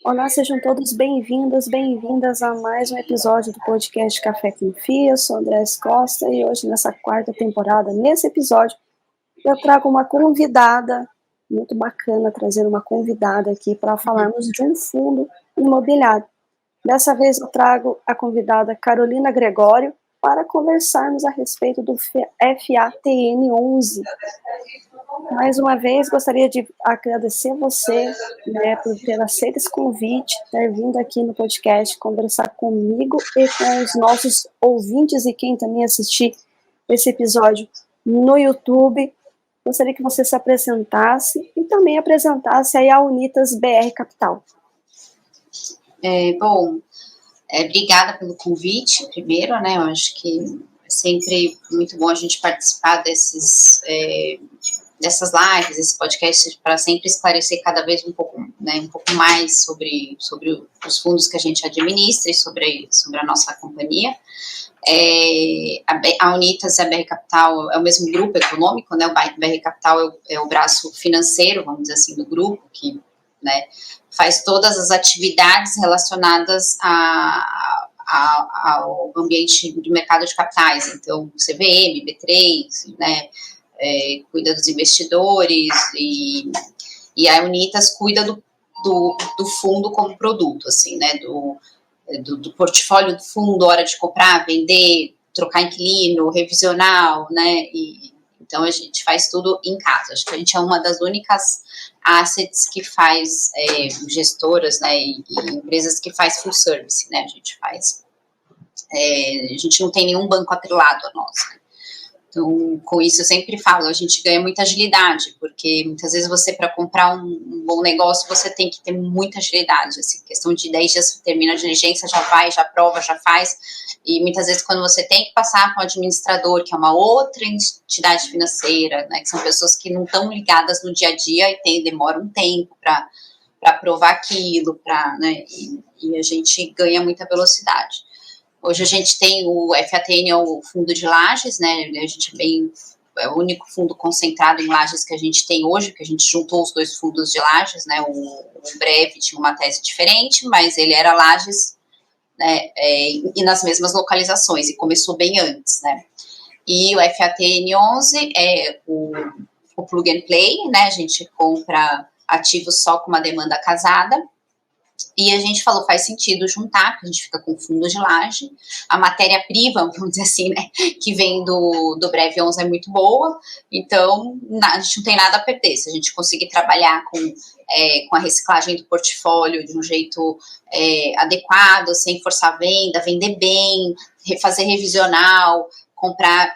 Olá, sejam todos bem-vindos, bem-vindas a mais um episódio do podcast Café com Fia. Eu sou Andrés Costa e hoje, nessa quarta temporada, nesse episódio, eu trago uma convidada, muito bacana trazer uma convidada aqui para falarmos de um fundo imobiliário. Dessa vez eu trago a convidada Carolina Gregório para conversarmos a respeito do FATN 11. Mais uma vez, gostaria de agradecer você, por ter aceito esse convite, ter vindo aqui no podcast conversar comigo e com os nossos ouvintes e quem também assistir esse episódio no YouTube. Gostaria que você se apresentasse e também apresentasse aí a Unitas BR Capital. Obrigada pelo convite, primeiro, né? Eu acho que é sempre muito bom a gente participar dessas lives, esse podcast, para sempre esclarecer cada vez um pouco mais sobre os fundos que a gente administra e sobre a nossa companhia. A Unitas e a BR Capital é o mesmo grupo econômico, né? O BR Capital é o braço financeiro, vamos dizer assim, do grupo, que, né, faz todas as atividades relacionadas ao ambiente de mercado de capitais, então CVM, B3, né, cuida dos investidores, e a Unitas cuida do fundo como produto, assim, né, do portfólio do fundo, hora de comprar, vender, trocar inquilino, revisional, né, então a gente faz tudo em casa. Acho que a gente é uma das únicas assets que faz gestoras, né, e empresas que faz full service, né, a gente não tem nenhum banco atrelado a nós, né? Então, com isso eu sempre falo, a gente ganha muita agilidade, porque muitas vezes você, para comprar um bom negócio, você tem que ter muita agilidade, assim, questão de 10 dias você termina a diligência, já vai, já prova, já faz, e muitas vezes quando você tem que passar para um administrador, que é uma outra entidade financeira, né, que são pessoas que não estão ligadas no dia a dia e demora um tempo para provar aquilo, né, e a gente ganha muita velocidade. Hoje a gente tem o FATN, é o fundo de lajes, né, a gente é o único fundo concentrado em lajes que a gente tem hoje, que a gente juntou os dois fundos de lajes, né, o Brev tinha uma tese diferente, mas ele era lajes, né, e nas mesmas localizações, e começou bem antes, né. E o FATN 11 é o plug and play, né, a gente compra ativos só com uma demanda casada, e a gente falou, faz sentido juntar, porque a gente fica com fundo de laje, a matéria-prima, vamos dizer assim, né, que vem do Brev 11 é muito boa, então a gente não tem nada a perder, se a gente conseguir trabalhar com a reciclagem do portfólio de um jeito adequado, sem forçar a venda, vender bem, fazer revisional, comprar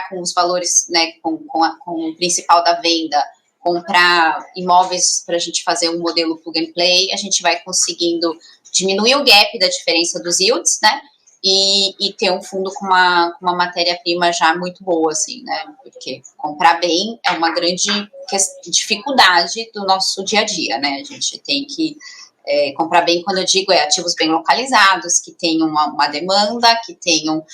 com os valores, né, com o principal da venda, comprar imóveis para a gente fazer um modelo plug and play, a gente vai conseguindo diminuir o gap da diferença dos yields, né, e ter um fundo com uma matéria-prima já muito boa, assim, né, porque comprar bem é uma grande dificuldade do nosso dia a dia, né, a gente tem que comprar bem, quando eu digo, ativos bem localizados, que tenham uma demanda, que tenham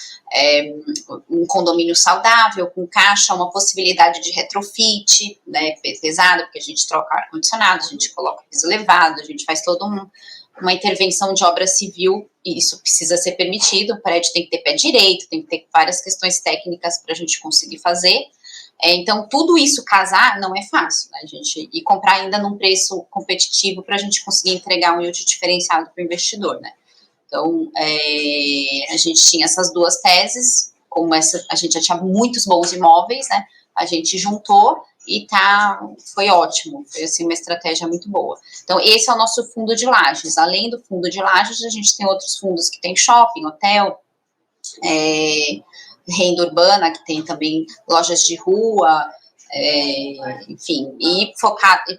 um condomínio saudável, com caixa, uma possibilidade de retrofit, né, pesada, porque a gente troca ar-condicionado, a gente coloca piso elevado, a gente faz toda uma intervenção de obra civil, e isso precisa ser permitido, o prédio tem que ter pé direito, tem que ter várias questões técnicas para a gente conseguir fazer. Então, tudo isso casar não é fácil, né, gente? E comprar ainda num preço competitivo para a gente conseguir entregar um yield diferenciado para o investidor, né? Então, a gente tinha essas duas teses, a gente já tinha muitos bons imóveis, né? A gente juntou e foi ótimo, foi assim uma estratégia muito boa. Então, esse é o nosso fundo de lajes. Além do fundo de lajes, a gente tem outros fundos que tem shopping, hotel, renda urbana, que tem também lojas de rua, enfim, e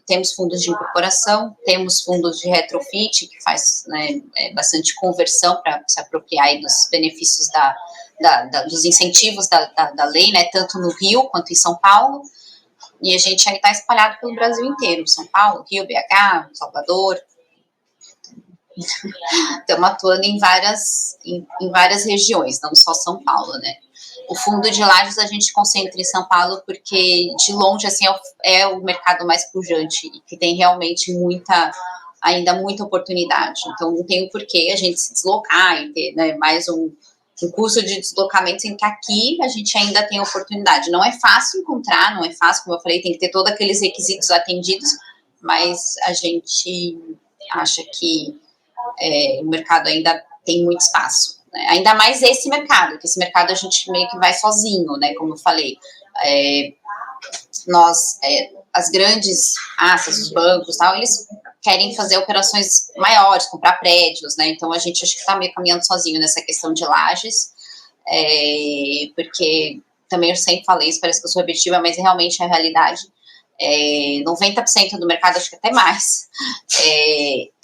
temos fundos de incorporação, temos fundos de retrofit, que faz, né, bastante conversão para se apropriar aí dos benefícios dos incentivos da lei, né, tanto no Rio quanto em São Paulo, e a gente aí está espalhado pelo Brasil inteiro, São Paulo, Rio, BH, Salvador. Estamos atuando em várias regiões, não só São Paulo, né. O fundo de lajes a gente concentra em São Paulo porque, de longe, assim, é o mercado mais pujante e que tem realmente muita ainda muita oportunidade. Então, não tem o porquê a gente se deslocar e ter, né, mais um custo de deslocamento, em que aqui a gente ainda tem oportunidade. Não é fácil encontrar, não é fácil, como eu falei, tem que ter todos aqueles requisitos atendidos, mas a gente acha que o mercado ainda tem muito espaço, né? Ainda mais esse mercado, que esse mercado a gente meio que vai sozinho, né? Como eu falei, as grandes assets, os bancos, tal, eles querem fazer operações maiores, comprar prédios, né? Então a gente acho que está meio caminhando sozinho nessa questão de lajes, porque também eu sempre falei isso, parece que eu sou repetitiva, mas realmente é a realidade. 90% do mercado, acho que até mais,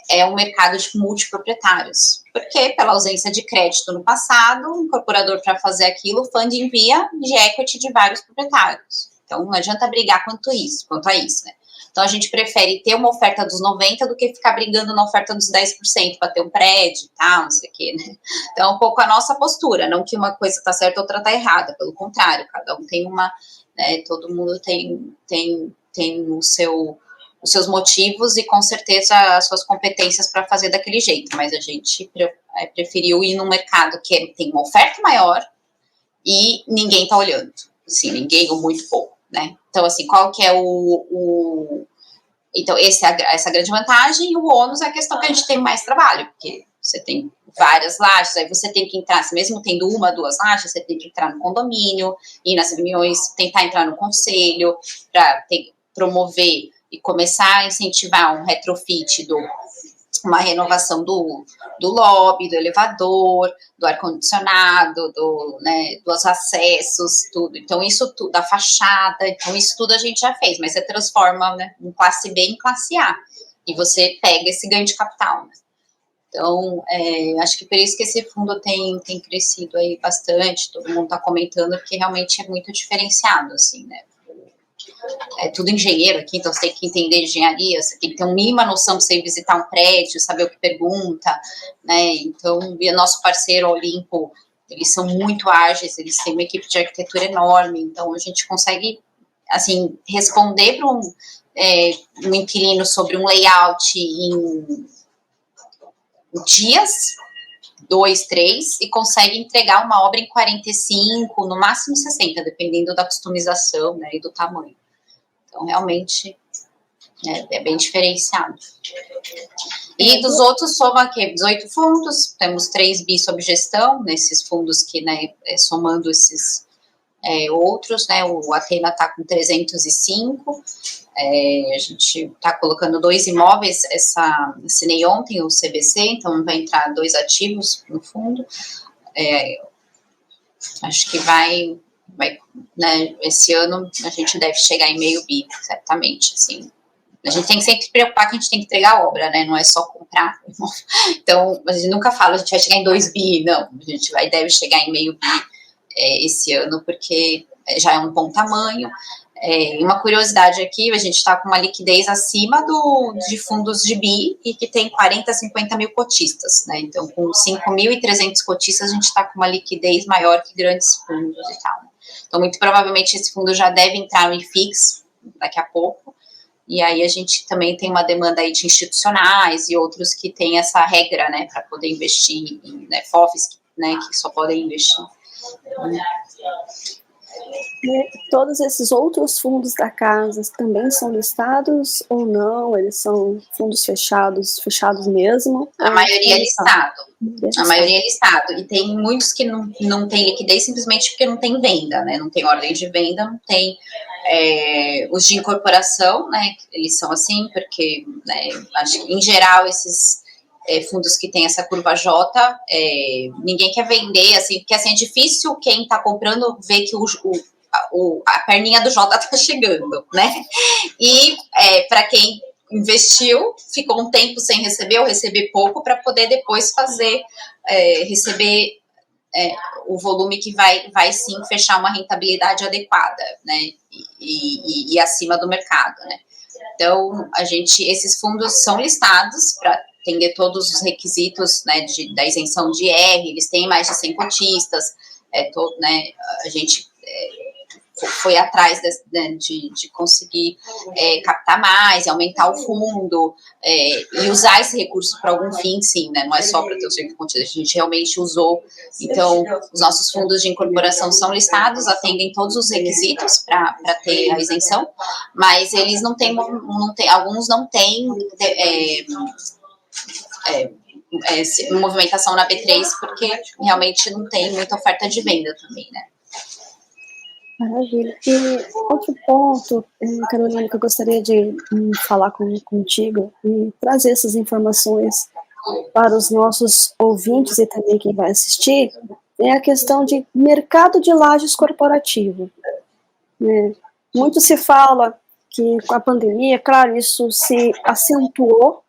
é um mercado de multiproprietários, porque pela ausência de crédito no passado, o incorporador, para fazer aquilo, o funding via de equity de vários proprietários. Então não adianta brigar quanto a isso, né? Então a gente prefere ter uma oferta dos 90% do que ficar brigando na oferta dos 10% para ter um prédio e tal, não sei o quê, né? Então é um pouco a nossa postura, não que uma coisa está certa, outra está errada, pelo contrário, cada um tem uma, né, todo mundo tem os seus motivos e com certeza as suas competências para fazer daquele jeito, mas a gente preferiu ir num mercado que tem uma oferta maior e ninguém está olhando, assim, ninguém ou muito pouco, né? Então, assim, qual que é então, essa grande vantagem, e o ônus é a questão que a gente tem mais trabalho, porque você tem várias lajes, aí você tem que entrar, mesmo tendo uma, duas lajes, você tem que entrar no condomínio, ir nas reuniões, tentar entrar no conselho, para promover e começar a incentivar um retrofit uma renovação do lobby, do elevador, do ar-condicionado, dos acessos, tudo. Então, isso tudo, da fachada, então isso tudo a gente já fez, mas você transforma, né, um classe B em classe A, e você pega esse ganho de capital, né? Então, acho que por isso que esse fundo tem crescido aí bastante, todo mundo está comentando, porque realmente é muito diferenciado, assim, né? É tudo engenheiro aqui, então você tem que entender engenharia, você tem que ter uma mínima noção para você visitar um prédio, saber o que pergunta, né? Então, e o nosso parceiro Olimpo, eles são muito ágeis, eles têm uma equipe de arquitetura enorme, então a gente consegue, assim, responder para um inquilino sobre um layout em dias, 2, 3, e consegue entregar uma obra em 45, no máximo 60, dependendo da customização, né, e do tamanho. Então, realmente, é bem diferenciado. E dos outros, soma aqui 18 fundos, temos 3 bi sob gestão, nesses fundos que, né, somando esses outros, né, o Athena está com 305, a gente está colocando 2 imóveis, assinei ontem o CBC, então vai entrar 2 ativos no fundo, acho que vai, né, esse ano a gente deve chegar em meio bi, certamente, assim. A gente tem que sempre se preocupar que a gente tem que entregar a obra, né, não é só comprar. Então, a gente nunca fala, a gente vai chegar em 2 bi, não, a gente deve chegar em meio bi esse ano, porque já é um bom tamanho. Uma curiosidade aqui, a gente está com uma liquidez acima de fundos de bi e que tem 40, 50 mil cotistas, né? Então, com 5.300 cotistas, a gente está com uma liquidez maior que grandes fundos e tal. Então, muito provavelmente, esse fundo já deve entrar no IFIX daqui a pouco. E aí, a gente também tem uma demanda aí de institucionais e outros que têm essa regra, né, para poder investir em, né, FOFs, né, que só podem investir. E todos esses outros fundos da casa também são listados ou não? Eles são fundos fechados mesmo? A maioria é listado. A maioria é listado. E tem muitos que não tem liquidez simplesmente porque não tem venda, né? Não tem ordem de venda, não tem os de incorporação, né? Eles são assim, porque, né, acho que, em geral, esses fundos que tem essa curva J, ninguém quer vender, assim, porque assim, é difícil quem está comprando ver que a perninha do J está chegando, né? E para quem investiu, ficou um tempo sem receber ou receber pouco para poder depois receber o volume que vai sim fechar uma rentabilidade adequada, né? E acima do mercado, né? Então, esses fundos são listados para atender todos os requisitos, né, da isenção de IR, eles têm mais de 100 cotistas, né, a gente foi atrás de conseguir captar mais, aumentar o fundo, e usar esse recurso para algum fim, sim, né? Não é só para ter o centro contínuo, a gente realmente usou. Então, os nossos fundos de incorporação são listados, atendem todos os requisitos para ter a isenção, mas eles não têm, alguns não têm movimentação na B3, porque realmente não tem muita oferta de venda também, né? Maravilha. E outro ponto, Carolina, que eu gostaria de falar contigo e trazer essas informações para os nossos ouvintes e também quem vai assistir, é a questão de mercado de lajes corporativo. Né? Muito se fala que com a pandemia, claro, isso se acentuou,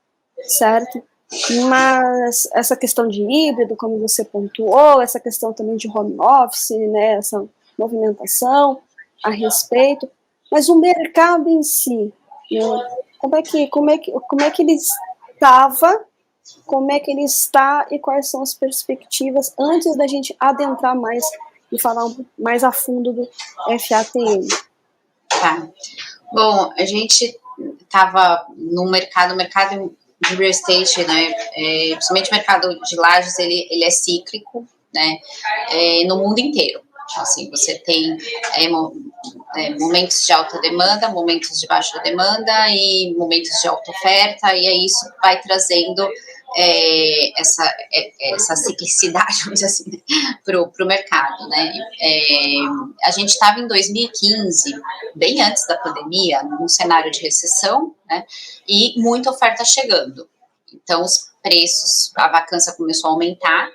certo? Mas essa questão de híbrido, como você pontuou, essa questão também de home office, né, essa movimentação a respeito, mas o mercado em si, né, como é que ele estava, como é que ele está e quais são as perspectivas antes da gente adentrar mais e falar mais a fundo do FATM. Tá. Bom, a gente estava no mercado de real estate, né, principalmente o mercado de lajes, ele é cíclico, né, no mundo inteiro. Assim, você tem momentos de alta demanda, momentos de baixa demanda e momentos de alta oferta, e aí isso vai trazendo essa ciclicidade, vamos dizer assim, para o mercado, né? A gente estava em 2015, bem antes da pandemia, num cenário de recessão, né? E muita oferta chegando. Então, os preços, a vacância começou a aumentar,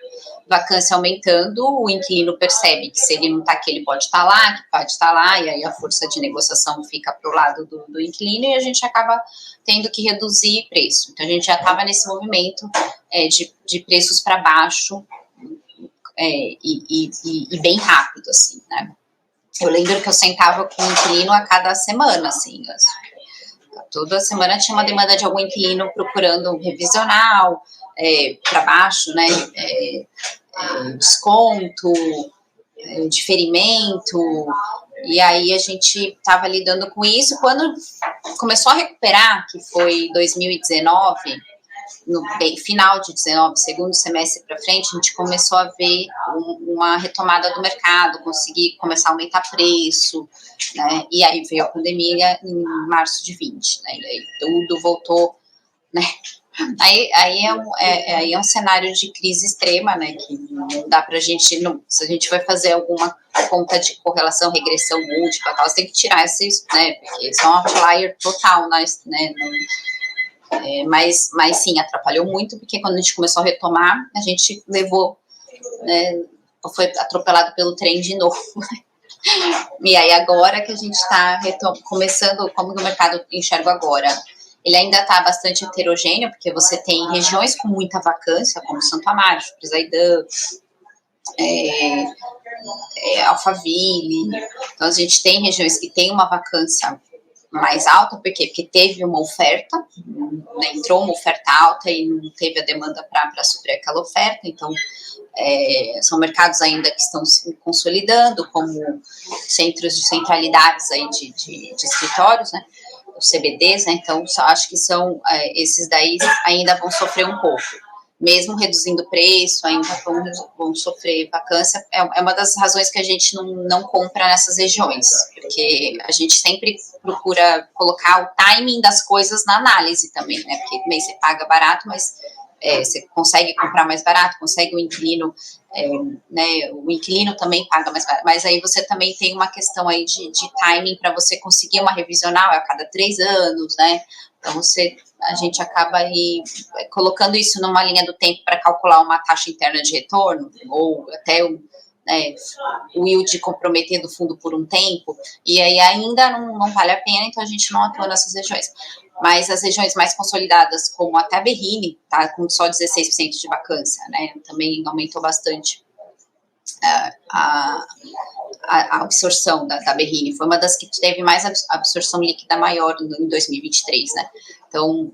vacância aumentando, o inquilino percebe que se ele não está aqui, ele pode estar lá, que pode estar lá, e aí a força de negociação fica para o lado do inquilino e a gente acaba tendo que reduzir preço. Então, a gente já estava nesse movimento de preços para baixo e bem rápido, assim, né? Eu lembro que eu sentava com o inquilino a cada semana, assim, toda semana tinha uma demanda de algum inquilino procurando um revisional, para baixo, né, desconto, diferimento, e aí a gente estava lidando com isso. Quando começou a recuperar, que foi 2019, no final de 19, segundo semestre para frente, a gente começou a ver uma retomada do mercado, conseguir começar a aumentar preço, né? E aí veio a pandemia em março de 20, né? E aí tudo voltou, né? Aí é um cenário de crise extrema, né? Que não dá pra gente, se a gente vai fazer alguma conta de correlação, regressão múltipla, tal, você tem que tirar esses, né? Porque isso é um outlier total, né? Mas sim, atrapalhou muito, porque quando a gente começou a retomar, a gente levou, né, foi atropelado pelo trem de novo. E aí agora que a gente está começando, como que o mercado enxerga agora? Ele ainda está bastante heterogêneo, porque você tem regiões com muita vacância, como Santo Amaro, Frisaidã, Alphaville. Então a gente tem regiões que tem uma vacância mais alta, por quê? Porque teve uma oferta, né, entrou uma oferta alta e não teve a demanda para suprir aquela oferta, então são mercados ainda que estão se consolidando como centros de centralidades aí de escritórios, né, os CBDs, né, então acho que são esses daí ainda vão sofrer um pouco. Mesmo reduzindo o preço, ainda vão sofrer vacância. É uma das razões que a gente não compra nessas regiões, porque a gente sempre procura colocar o timing das coisas na análise também, né? Porque também você paga barato, mas você consegue comprar mais barato, consegue o inquilino, né? O inquilino também paga mais barato, mas aí você também tem uma questão aí de timing para você conseguir uma revisional a cada 3 anos, né? Então a gente acaba aí colocando isso numa linha do tempo para calcular uma taxa interna de retorno, ou até o yield comprometer do fundo por um tempo, e aí ainda não vale a pena, então a gente não atua nessas regiões. Mas as regiões mais consolidadas, como até a Berrini, tá com só 16% de vacância, né, também aumentou bastante a absorção da Berrini, foi uma das que teve mais absorção líquida maior em 2023, né? Então,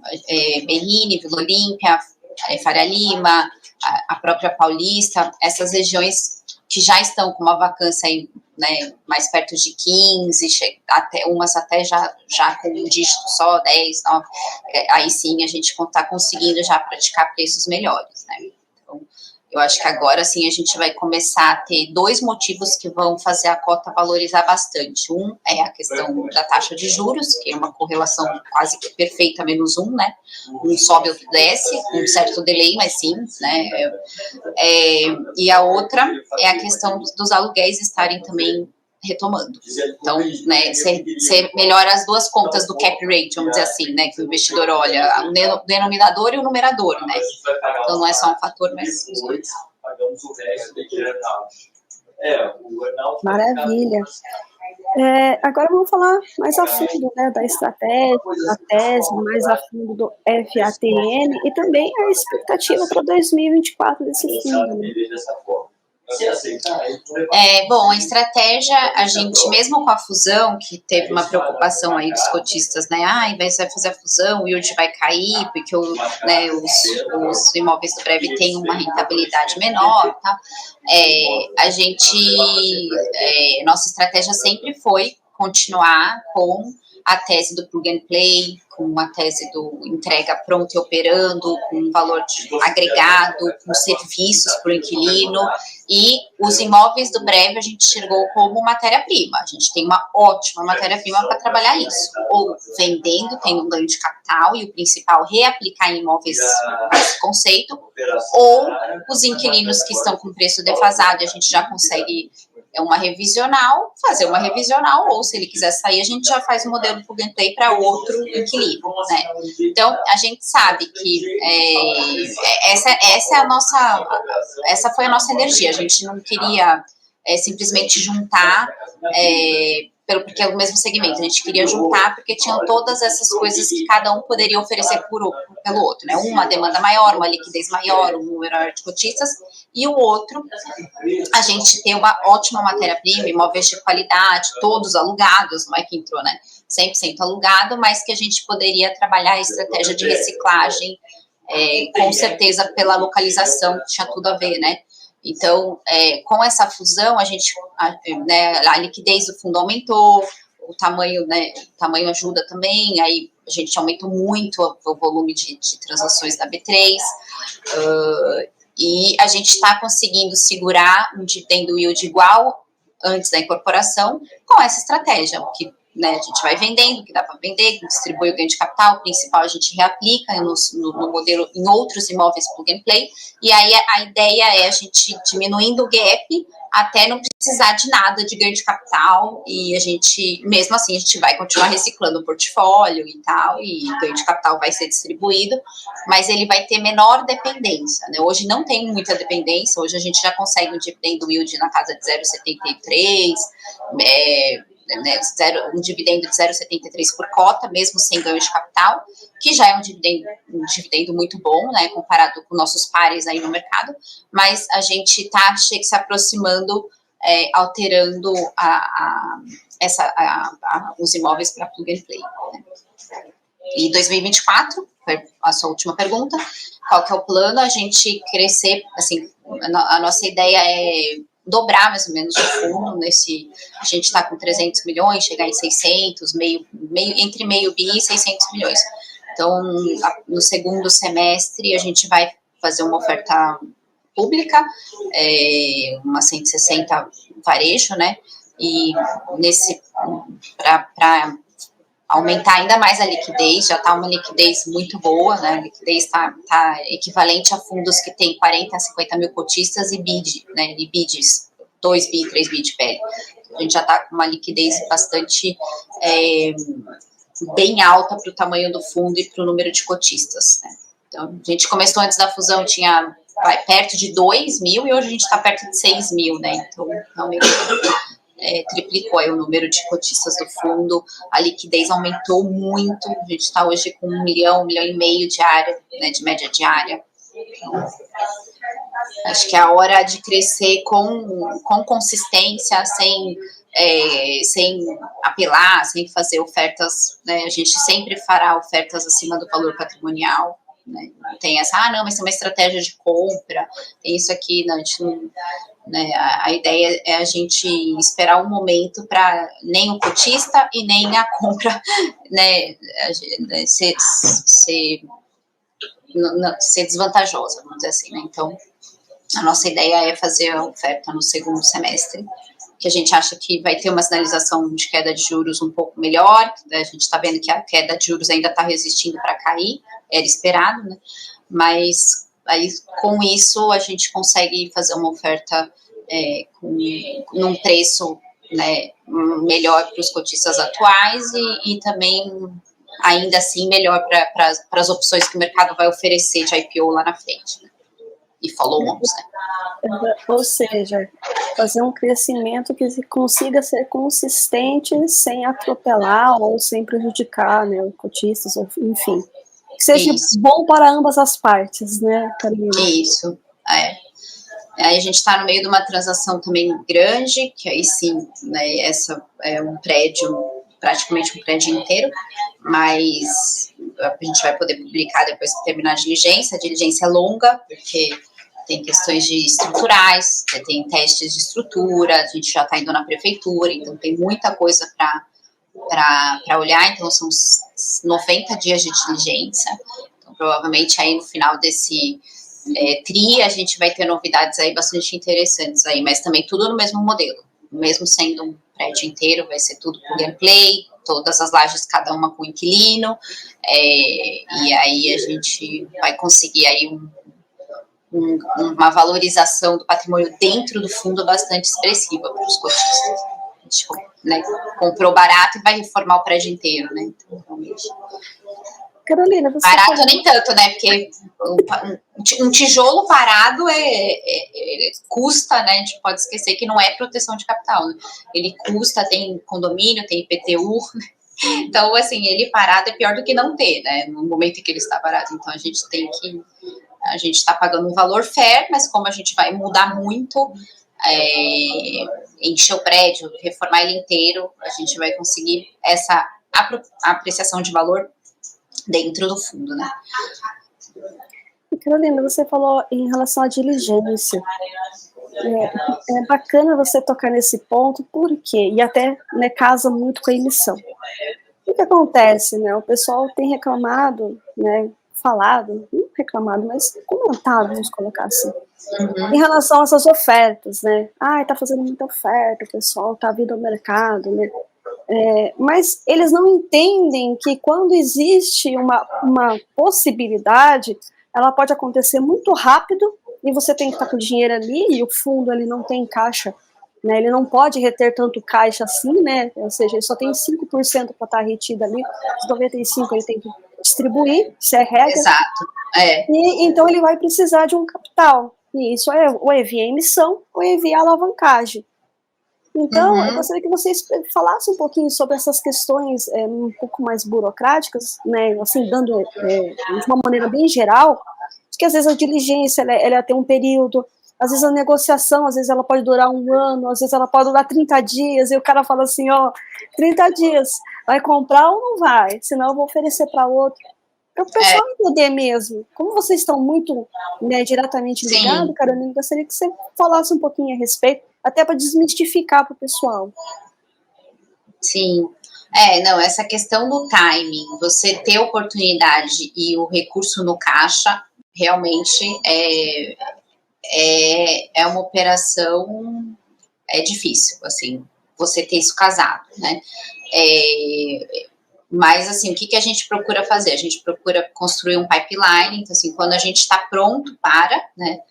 Berrini, Vila Olímpia, Faria Lima, a própria Paulista, essas regiões que já estão com uma vacância aí, né, mais perto de 15, até, umas até já com um dígito só, 10, 9, aí sim a gente está conseguindo já praticar preços melhores, né? Então, eu acho que agora sim a gente vai começar a ter dois motivos que vão fazer a cota valorizar bastante. Um é a questão da taxa de juros, que é uma correlação quase que perfeita, -1, né? Um sobe, outro desce, com um certo delay, mas sim, né? E a outra é a questão dos aluguéis estarem também retomando. Então, né, você melhora as duas contas do cap rate, vamos dizer assim, né, que o investidor olha, o denominador e o numerador, né. Então, não é só um fator, mas os dois. Maravilha. Agora vamos falar mais a fundo, né, da estratégia, da tese, mais a fundo do FATN e também a expectativa para 2024 desse fundo. Né? Bom, a estratégia, a gente, mesmo com a fusão, que teve uma preocupação aí dos cotistas, né, vai fazer a fusão, o yield vai cair, porque os imóveis do Prev têm uma rentabilidade menor, tá? Nossa estratégia sempre foi continuar com a tese do plug and play, com a tese do entrega pronta e operando, com um valor agregado, com serviços para o inquilino, e os imóveis do Brev a gente enxergou como matéria-prima. A gente tem uma ótima matéria-prima para trabalhar isso, ou vendendo, tem um ganho de capital, e o principal reaplicar em imóveis esse conceito, ou os inquilinos que estão com preço defasado e a gente já consegue uma revisional, fazer uma revisional, ou se ele quiser sair, a gente já faz o modelo plug and play para outro inquilino, né? Então, a gente sabe que essa foi a nossa energia, a gente não queria simplesmente juntar, porque é o mesmo segmento, a gente queria juntar porque tinham todas essas coisas que cada um poderia oferecer pelo outro, né? Uma demanda maior, uma liquidez maior, um número maior de cotistas, e o outro, a gente tem uma ótima matéria-prima, imóveis de qualidade, todos alugados, não é que entrou, né? 100% alugado, mas que a gente poderia trabalhar a estratégia de reciclagem, com certeza pela localização, tinha tudo a ver, né? Então, com essa fusão, a liquidez do fundo aumentou, o tamanho ajuda também, aí a gente aumentou muito o volume de transações da B3, e a gente está conseguindo segurar um dividendo yield igual antes da incorporação com essa estratégia, que, né, a gente vai vendendo, que dá para vender, que distribui o ganho de capital, o principal a gente reaplica no modelo em outros imóveis plug and play, e aí a ideia é a gente diminuindo o gap até não precisar de nada de ganho de capital, e a gente, mesmo assim, a gente vai continuar reciclando o portfólio e tal, e o ganho de capital vai ser distribuído, mas ele vai ter menor dependência, né? Hoje não tem muita dependência, hoje a gente já consegue um dividendo yield na casa de 0,73, né, um dividendo de 0,73 por cota, mesmo sem ganho de capital, que já é um dividendo muito bom, né, comparado com nossos pares aí no mercado, mas a gente está se aproximando, alterando os imóveis para plug and play. Né. E 2024, a sua última pergunta, qual que é o plano? A gente crescer, assim, a nossa ideia é dobrar mais ou menos o fundo, a gente está com 300 milhões, chegar em 600, entre meio bi e 600 milhões. Então, no segundo semestre, a gente vai fazer uma oferta pública, uma 160 varejo, né, e para aumentar ainda mais a liquidez, já está uma liquidez muito boa, né? A liquidez está equivalente a fundos que tem 40 a 50 mil cotistas e BID, né? E BIDs, 2 bi, 3 bi de pele. A gente já está com uma liquidez bastante bem alta para o tamanho do fundo e para o número de cotistas, né? Então, a gente começou antes da fusão, tinha perto de 2 mil e hoje a gente está perto de 6 mil, né? Então, realmente triplicou aí o número de cotistas do fundo, a liquidez aumentou muito, a gente está hoje com 1 milhão, 1,5 milhão diária, né, de média diária. Então, acho que é a hora de crescer com consistência, sem apelar, sem fazer ofertas, né, a gente sempre fará ofertas acima do valor patrimonial, né, não tem essa, não, mas tem uma estratégia de compra, tem isso aqui, não, a gente né? A ideia é a gente esperar um momento para nem o cotista e nem a compra, né, ser desvantajosa, vamos dizer assim, né? Então, a nossa ideia é fazer a oferta no segundo semestre, que a gente acha que vai ter uma sinalização de queda de juros um pouco melhor, né? A gente está vendo que a queda de juros ainda está resistindo para cair, era esperado, né? Mas aí, com isso, a gente consegue fazer uma oferta num preço, né, melhor para os cotistas atuais e também, ainda assim, melhor para as opções que o mercado vai oferecer de IPO lá na frente, né? E follow-ons, né? Ou seja, fazer um crescimento que consiga ser consistente sem atropelar ou sem prejudicar, né, os cotistas, enfim. Que seja bom para ambas as partes, né, Carolina? Isso, Aí a gente está no meio de uma transação também grande, que aí sim, né, essa é um prédio, praticamente um prédio inteiro, mas a gente vai poder publicar depois que terminar a diligência. A diligência é longa, porque tem questões estruturais, tem testes de estrutura, a gente já está indo na prefeitura, então tem muita coisa para olhar, então são 90 dias de diligência, então provavelmente aí no final desse TRI a gente vai ter novidades aí bastante interessantes aí, mas também tudo no mesmo modelo, mesmo sendo um prédio inteiro, vai ser tudo com gameplay, todas as lajes, cada uma com inquilino, e aí a gente vai conseguir aí uma valorização do patrimônio dentro do fundo bastante expressiva para os cotistas. A gente, né, comprou barato e vai reformar o prédio inteiro, né? Então, realmente. Carolina, você barato falou... nem tanto, né? Porque um tijolo parado custa, né? A gente pode esquecer que não é proteção de capital, né? Ele custa, tem condomínio, tem IPTU, né? Então, assim, ele parado é pior do que não ter, né? No momento em que ele está parado. Então, a gente está pagando um valor fair, mas como a gente vai mudar muito, encher o prédio, reformar ele inteiro, a gente vai conseguir essa apreciação de valor dentro do fundo, né? Carolina, você falou em relação à diligência. É bacana você tocar nesse ponto, por quê? E até, né, casa muito com a emissão. O que acontece, né? O pessoal tem reclamado, né, falado, não reclamado, mas comentado, vamos colocar assim, em relação a essas ofertas, né? Tá fazendo muita oferta, o pessoal tá vindo ao mercado, né? Mas eles não entendem que quando existe uma possibilidade, ela pode acontecer muito rápido e você tem que estar com o dinheiro ali e o fundo ele não tem caixa, né? Ele não pode reter tanto caixa assim, né? Ou seja, ele só tem 5% para estar retido ali, os 95% ele tem que distribuir, isso é regra. Exato. E então ele vai precisar de um capital, e isso ou envia emissão ou envia alavancagem. Então, eu gostaria que vocês falassem um pouquinho sobre essas questões um pouco mais burocráticas, né, assim, dando de uma maneira bem geral, que às vezes a diligência ela tem um período, às vezes a negociação, às vezes ela pode durar 1 ano, às vezes ela pode durar 30 dias, e o cara fala assim, 30 dias, vai comprar ou não vai? Senão eu vou oferecer para outro. Para o pessoal entender mesmo. Como vocês estão muito, né, diretamente ligados, Carolina, eu gostaria que você falasse um pouquinho a respeito, até para desmistificar para o pessoal. Sim. Não, essa questão do timing, você ter oportunidade e o recurso no caixa, realmente é uma operação difícil, assim, você ter isso casado, né? Mas, assim, o que a gente procura fazer? A gente procura construir um pipeline, então, assim, quando a gente está pronto para, né,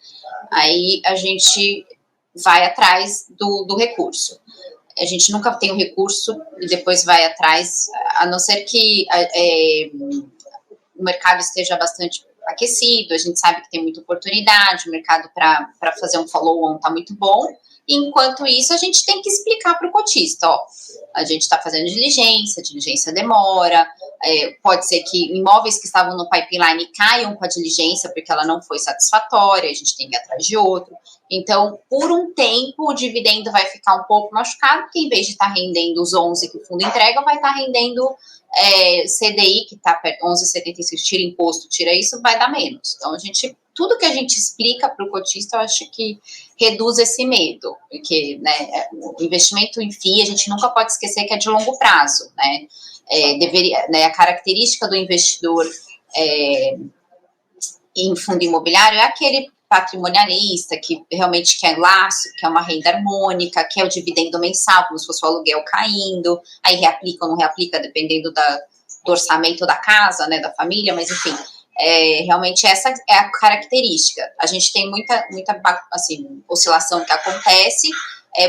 aí a gente vai atrás do recurso. A gente nunca tem o recurso e depois vai atrás, a não ser que o mercado esteja bastante aquecido, a gente sabe que tem muita oportunidade, o mercado para fazer um follow-on está muito bom. Enquanto isso, a gente tem que explicar para o cotista, a gente está fazendo diligência, a diligência demora, pode ser que imóveis que estavam no pipeline caiam com a diligência porque ela não foi satisfatória, a gente tem que ir atrás de outro. Então, por um tempo, o dividendo vai ficar um pouco machucado, porque em vez de estar rendendo os 11 que o fundo entrega, vai estar rendendo CDI, que está 11,75, tira imposto, tira isso, vai dar menos. Então, a gente tudo que a gente explica para o cotista, eu acho que reduz esse medo, porque, né, o investimento em FII, a gente nunca pode esquecer que é de longo prazo, né, deveria, né, a característica do investidor em fundo imobiliário é aquele patrimonialista que realmente quer laço, quer uma renda harmônica, quer o dividendo mensal, como se fosse o aluguel caindo, aí reaplica ou não reaplica, dependendo do orçamento da casa, né, da família, mas enfim, realmente essa é a característica. A gente tem muita assim, oscilação que acontece,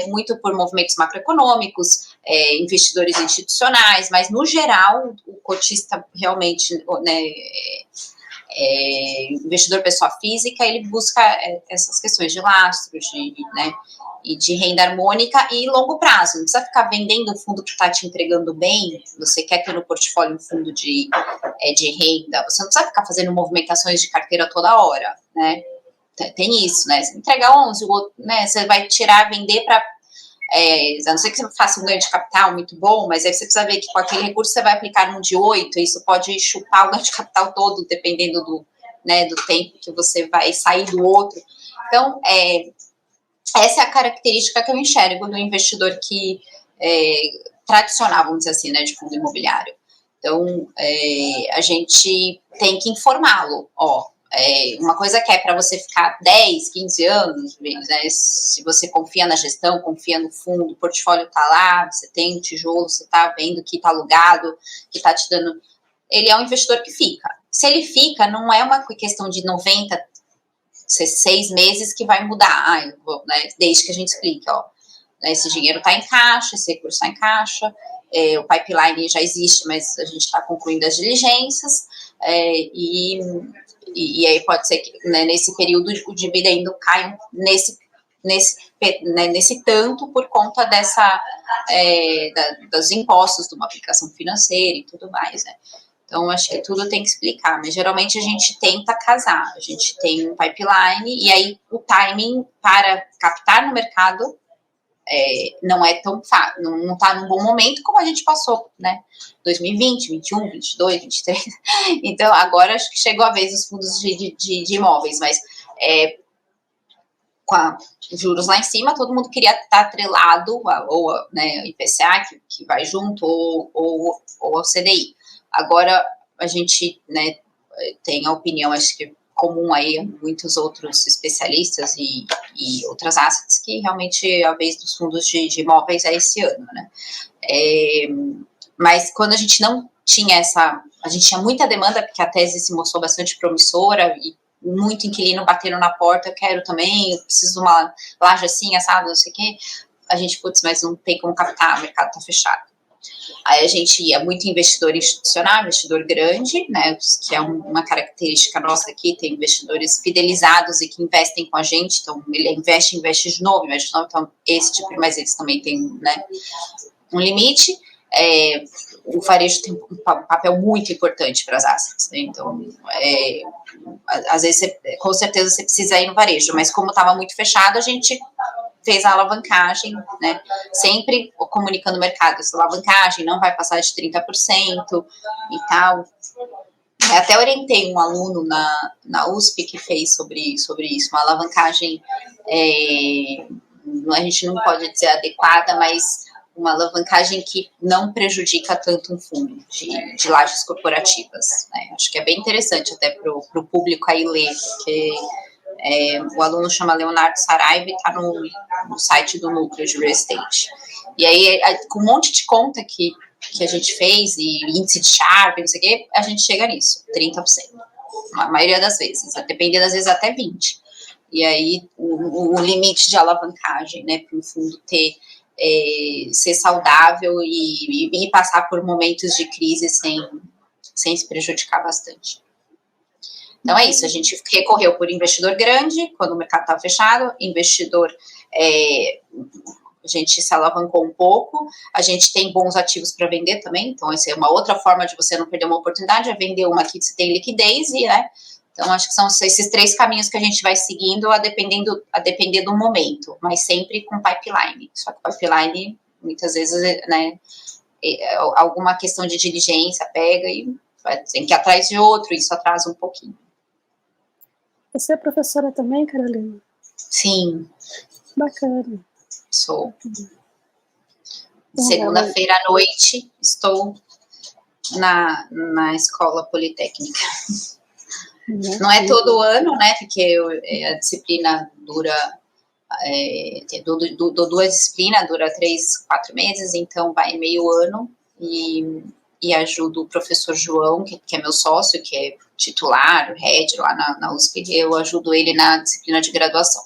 muito por movimentos macroeconômicos, investidores institucionais, mas no geral o cotista realmente, né, investidor pessoa física, ele busca essas questões de lastros, né, e de renda harmônica e longo prazo. Não precisa ficar vendendo um fundo que está te entregando bem, você quer ter no portfólio um fundo de renda, você não precisa ficar fazendo movimentações de carteira toda hora, né? Tem isso, né? Você entrega 11, o outro, né, você vai tirar, vender para... a não ser que você faça um ganho de capital muito bom, mas aí você precisa ver que com aquele recurso você vai aplicar num de 8, isso pode chupar o ganho de capital todo, dependendo do tempo que você vai sair do outro. Então, essa é a característica que eu enxergo do investidor que tradicional, vamos dizer assim, né, de fundo imobiliário. Então, a gente tem que informá-lo, uma coisa que é para você ficar 10, 15 anos, né, se você confia na gestão, confia no fundo, o portfólio está lá, você tem um tijolo, você está vendo que está alugado, que está te dando... Ele é um investidor que fica. Se ele fica, não é uma questão de 90, 6 meses que vai mudar, né, desde que a gente explique, esse dinheiro está em caixa, esse recurso está em caixa, o pipeline já existe, mas a gente está concluindo as diligências, e aí pode ser que, né, nesse período o dividendo caia nesse tanto por conta dos impostos de uma aplicação financeira e tudo mais, né? Então, acho que tudo tem que explicar, mas geralmente a gente tenta casar, a gente tem um pipeline, e aí o timing para captar no mercado não é tão fácil, não está num bom momento como a gente passou, né? 2020, 21, 22, 23. Então, agora acho que chegou a vez dos fundos de imóveis, mas com os juros lá em cima, todo mundo queria estar atrelado ou né, IPCA, que vai junto, ou ao CDI. Agora, a gente, né, tem a opinião, acho que comum aí a muitos outros especialistas e outras assets, que realmente a vez dos fundos de imóveis é esse ano, né? Mas quando a gente não tinha a gente tinha muita demanda, porque a tese se mostrou bastante promissora, e muito inquilino bateram na porta, eu quero também, eu preciso de uma laje assim, assado, não sei o quê. A gente, mas não tem como captar, o mercado tá fechado. Aí a gente ia muito investidor institucional, investidor grande, né, que é uma característica nossa aqui, tem investidores fidelizados e que investem com a gente, então ele investe de novo, então esse tipo, mas eles também têm, né, um limite. O varejo tem um papel muito importante para as assets, né? Então, às vezes, com certeza você precisa ir no varejo, mas como estava muito fechado, a gente fez a alavancagem, né? Sempre comunicando o mercado, essa alavancagem não vai passar de 30% e tal. Até orientei um aluno na USP que fez sobre isso, uma alavancagem, a gente não pode dizer adequada, mas uma alavancagem que não prejudica tanto um fundo de lajes corporativas, né? Acho que é bem interessante até para o público aí ler, porque o aluno chama Leonardo Saraiva e está no site do Núcleo de Real Estate. E aí, com um monte de conta que a gente fez, e índice de Sharpe, não sei o quê, a gente chega nisso, 30%. A maioria das vezes, dependendo das vezes até 20%. E aí, o limite de alavancagem, né, para o fundo ser saudável e passar por momentos de crise sem se prejudicar bastante. Então é isso, a gente recorreu por investidor grande, quando o mercado estava fechado, investidor, a gente se alavancou um pouco, a gente tem bons ativos para vender também, então essa é uma outra forma de você não perder uma oportunidade, é vender uma que você tem liquidez, né? Então acho que são esses 3 caminhos que a gente vai seguindo a depender do momento, mas sempre com pipeline. Só que o pipeline, muitas vezes, né, alguma questão de diligência pega e tem que ir atrás de outro, isso atrasa um pouquinho. Você é professora também, Carolina? Sim. Bacana. Sou. Segunda-feira à noite estou na escola politécnica. Não é todo ano, né? Porque a disciplina dura. Dou duas disciplinas, dura 3-4 meses, então vai meio ano. E ajudo o professor João, que é meu sócio, que é titular, o head lá na USP, eu ajudo ele na disciplina de graduação.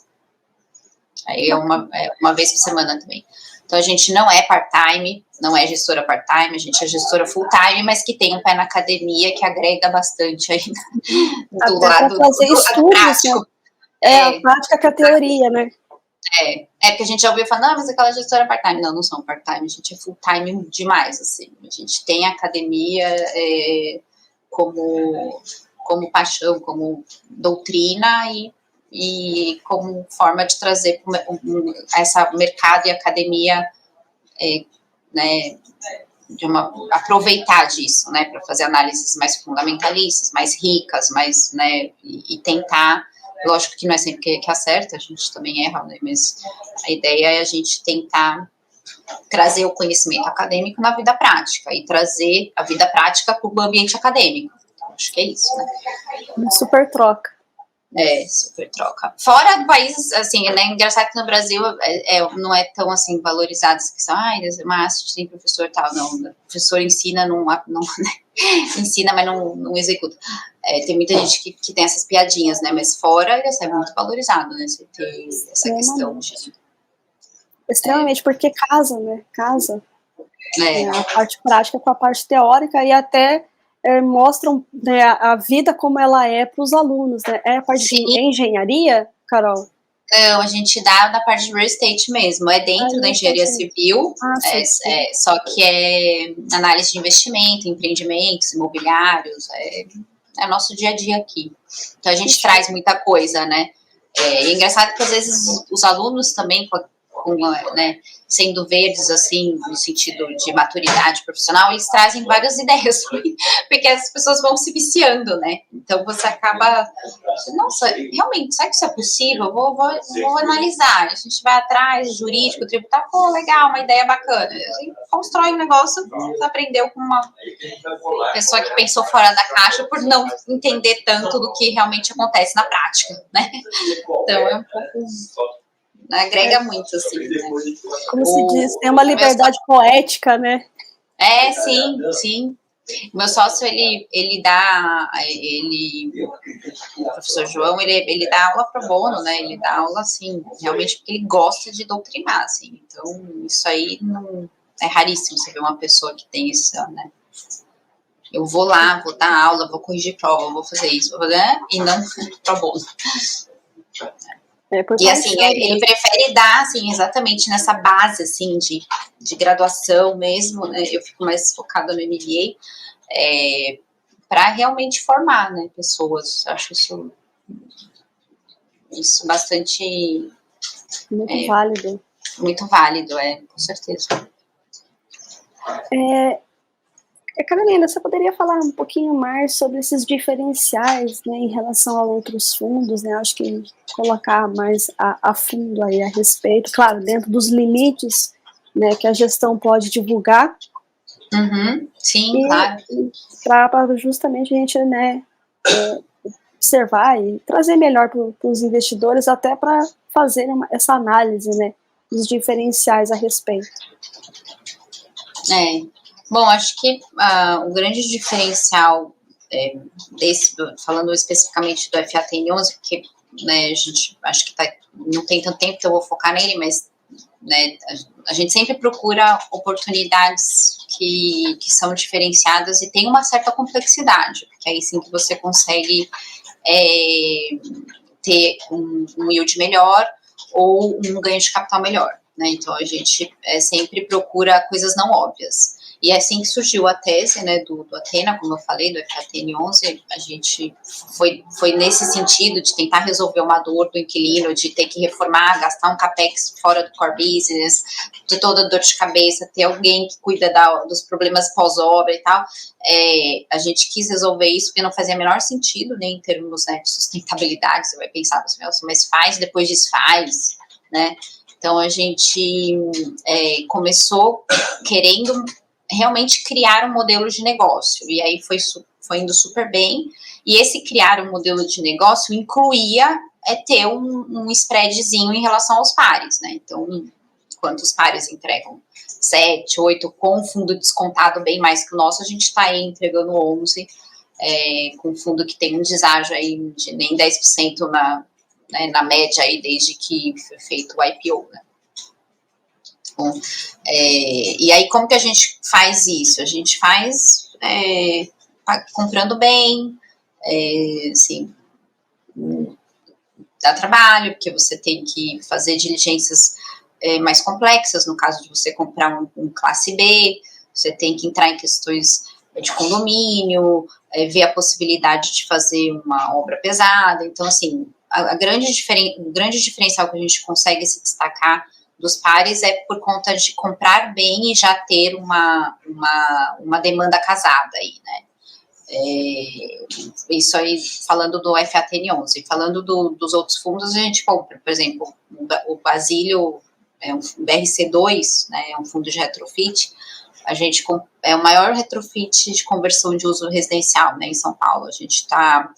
Aí é uma vez por semana também. Então a gente não é part-time, não é gestora part-time, a gente é gestora full-time, mas que tem um pé na academia que agrega bastante aí do lado fazer estudos, prático. Né? A prática com a teoria, né? Porque a gente já ouviu falar, mas aquela gestora é part-time. Não são part-time, a gente é full-time demais, assim. A gente tem a academia como paixão, como doutrina e como forma de trazer essa mercado e academia, né, aproveitar disso, né, para fazer análises mais fundamentalistas, mais ricas, mais, né, e tentar. Lógico que não é sempre que acerta, a gente também erra, né? Mas a ideia é a gente tentar trazer o conhecimento acadêmico na vida prática e trazer a vida prática para o ambiente acadêmico. Então, acho que é isso, né? Uma super troca. Super troca. Fora do país, assim, né? Engraçado que no Brasil não é tão, assim, valorizado essa questão, mas tem professor tal, não. O professor ensina, não ensina, mas não executa. Tem muita gente que tem essas piadinhas, né? Mas fora, isso é muito valorizado, né? Você ter essa questão de... Extremamente, porque casa, né? Casa. A parte prática com a parte teórica e até mostram, né, a vida como ela é para os alunos, né? É a parte de engenharia, Carol? Não, a gente dá da parte de real estate mesmo, é dentro da engenharia civil, só que é análise de investimento, empreendimentos, imobiliários, é nosso dia a dia aqui. Então a gente traz muita coisa, né? É engraçado que às vezes os alunos também, né, sendo verdes, assim, no sentido de maturidade profissional, eles trazem várias ideias, porque as pessoas vão se viciando, né? Então você acaba, nossa, realmente, será que isso é possível? Vou analisar. A gente vai atrás, jurídico, tributário, pô, legal, uma ideia bacana. A gente constrói um negócio, aprendeu com uma pessoa que pensou fora da caixa por não entender tanto do que realmente acontece na prática, né? Então é um pouco... agrega muito, assim, né? Como se diz, tem uma liberdade poética, né? Sim. O meu sócio, ele dá, o professor João, ele dá aula pro bono, né? Ele dá aula, assim, realmente porque ele gosta de doutrinar, assim. Então, isso aí não é raríssimo você ver uma pessoa que tem isso, né? Eu vou lá, vou dar aula, vou corrigir prova, vou fazer isso, vou fazer, e não pro bono. E assim, ele prefere dar, assim, exatamente nessa base, assim, de graduação mesmo, né? Eu fico mais focada no MBA, para realmente formar, né, pessoas. Acho isso bastante... Muito válido. Muito válido, com certeza. Carolina, você poderia falar um pouquinho mais sobre esses diferenciais, né, em relação a outros fundos, né? Acho que colocar mais a fundo aí a respeito, claro, dentro dos limites, né, que a gestão pode divulgar. Sim, claro. Para justamente a gente, né, observar e trazer melhor para os investidores, até para fazer essa análise, né, dos diferenciais a respeito. Bom, acho que o grande diferencial falando especificamente do FATN11, porque, né, a gente acho que não tem tanto tempo que eu vou focar nele, mas, né, a gente sempre procura oportunidades que são diferenciadas e tem uma certa complexidade, porque aí sim que você consegue ter um yield melhor ou um ganho de capital melhor, né? Então a gente sempre procura coisas não óbvias. E é assim que surgiu a tese, né, do Athena, como eu falei, do FATN11, a gente foi nesse sentido de tentar resolver uma dor do inquilino, de ter que reformar, gastar um capex fora do core business, de toda dor de cabeça, ter alguém que cuida dos problemas pós-obra e tal. A gente quis resolver isso porque não fazia o menor sentido, né, em termos, né, de sustentabilidade. Você vai pensar, mas faz, depois desfaz, né? Então a gente começou querendo realmente criar um modelo de negócio, e aí foi indo super bem, e esse criar um modelo de negócio incluía ter um spreadzinho em relação aos pares, né? Então, enquanto os pares entregam 7, 8, com fundo descontado bem mais que o nosso, a gente está aí entregando 11, com fundo que tem um deságio aí de nem 10% na média aí desde que foi feito o IPO, né? Então, e aí como que a gente faz isso? A gente faz comprando bem, assim, dá trabalho, porque você tem que fazer diligências mais complexas, no caso de você comprar um classe B, você tem que entrar em questões de condomínio, ver a possibilidade de fazer uma obra pesada. Então, assim, o grande diferencial que a gente consegue se destacar dos pares é por conta de comprar bem e já ter uma demanda casada aí, né? Isso aí, falando do FATN11. Falando dos outros fundos, a gente compra, por exemplo, o Basílio, um BRC2, né, é um fundo de retrofit. A gente é o maior retrofit de conversão de uso residencial, né, em São Paulo. A gente está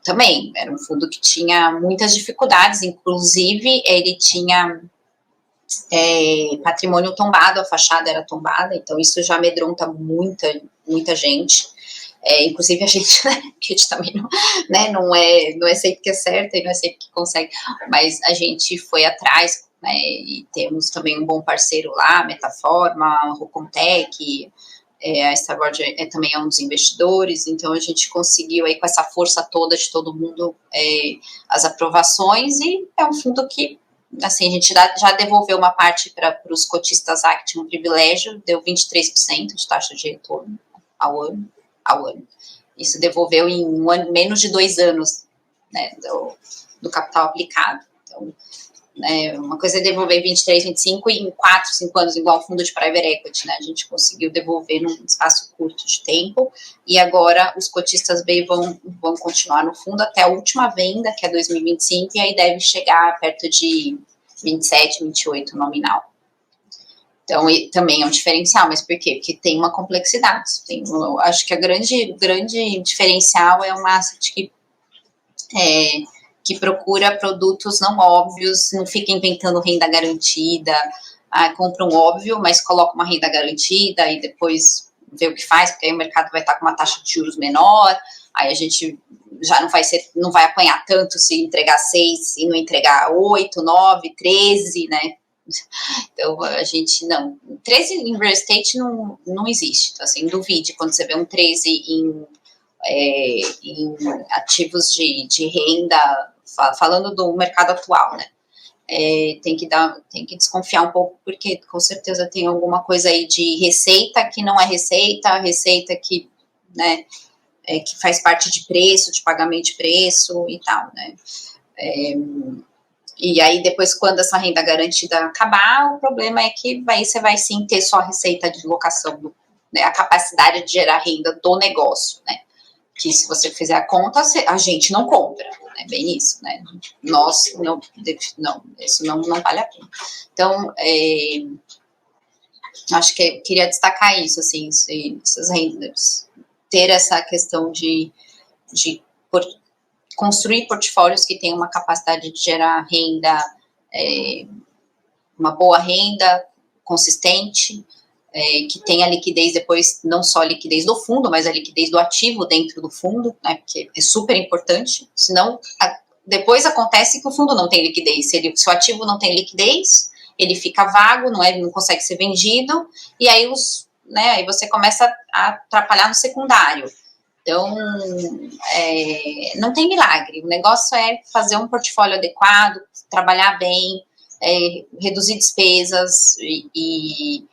também, era um fundo que tinha muitas dificuldades, inclusive ele tinha patrimônio tombado, a fachada era tombada, então isso já amedronta muita gente, inclusive a gente, né, que a gente também não é sempre que é certo e não é sempre que consegue, mas a gente foi atrás, né, e temos também um bom parceiro lá, Metaforma, a Rocontec, a Starboard também é um dos investidores, então a gente conseguiu aí com essa força toda de todo mundo as aprovações, e é um fundo que, assim, a gente já devolveu uma parte para os cotistas lá que tinham um privilégio, deu 23% de taxa de retorno ao ano. Isso devolveu em menos de 2 anos, né, do capital aplicado. Então, uma coisa é devolver 23, 25 e em 4, 5 anos, igual o fundo de private equity, né? A gente conseguiu devolver num espaço curto de tempo, e agora os cotistas B vão continuar no fundo até a última venda, que é 2025, e aí deve chegar perto de 27, 28 nominal. Então, também é um diferencial, mas por quê? Porque tem uma complexidade. Acho que a grande diferencial é uma asset que procura produtos não óbvios, não fica inventando renda garantida, compra um óbvio, mas coloca uma renda garantida e depois vê o que faz, porque aí o mercado vai estar com uma taxa de juros menor, aí a gente já não vai apanhar tanto se entregar 6 e não entregar 8, 9, 13, né? Então, a gente, 13 em real estate não existe, então, assim, duvide quando você vê um 13 em ativos de renda, falando do mercado atual, né? Tem que desconfiar um pouco, porque com certeza tem alguma coisa aí de receita que não é receita que, né, que faz parte de preço, de pagamento de preço e tal, né? E aí depois, quando essa renda garantida acabar, o problema é que você vai sim ter só receita de locação, né, a capacidade de gerar renda do negócio, né? Que se você fizer a conta, a gente não compra, né? Bem isso, né? Nós não, isso não vale a pena. Então, acho que queria destacar isso, assim, essas rendas, ter essa questão de construir portfólios que tenham uma capacidade de gerar renda, uma boa renda consistente, que tenha liquidez depois, não só a liquidez do fundo, mas a liquidez do ativo dentro do fundo, né, porque é super importante, senão depois acontece que o fundo não tem liquidez, se o ativo não tem liquidez, ele fica vago, não consegue ser vendido, e aí, aí você começa a atrapalhar no secundário. Então, não tem milagre, o negócio é fazer um portfólio adequado, trabalhar bem, reduzir despesas e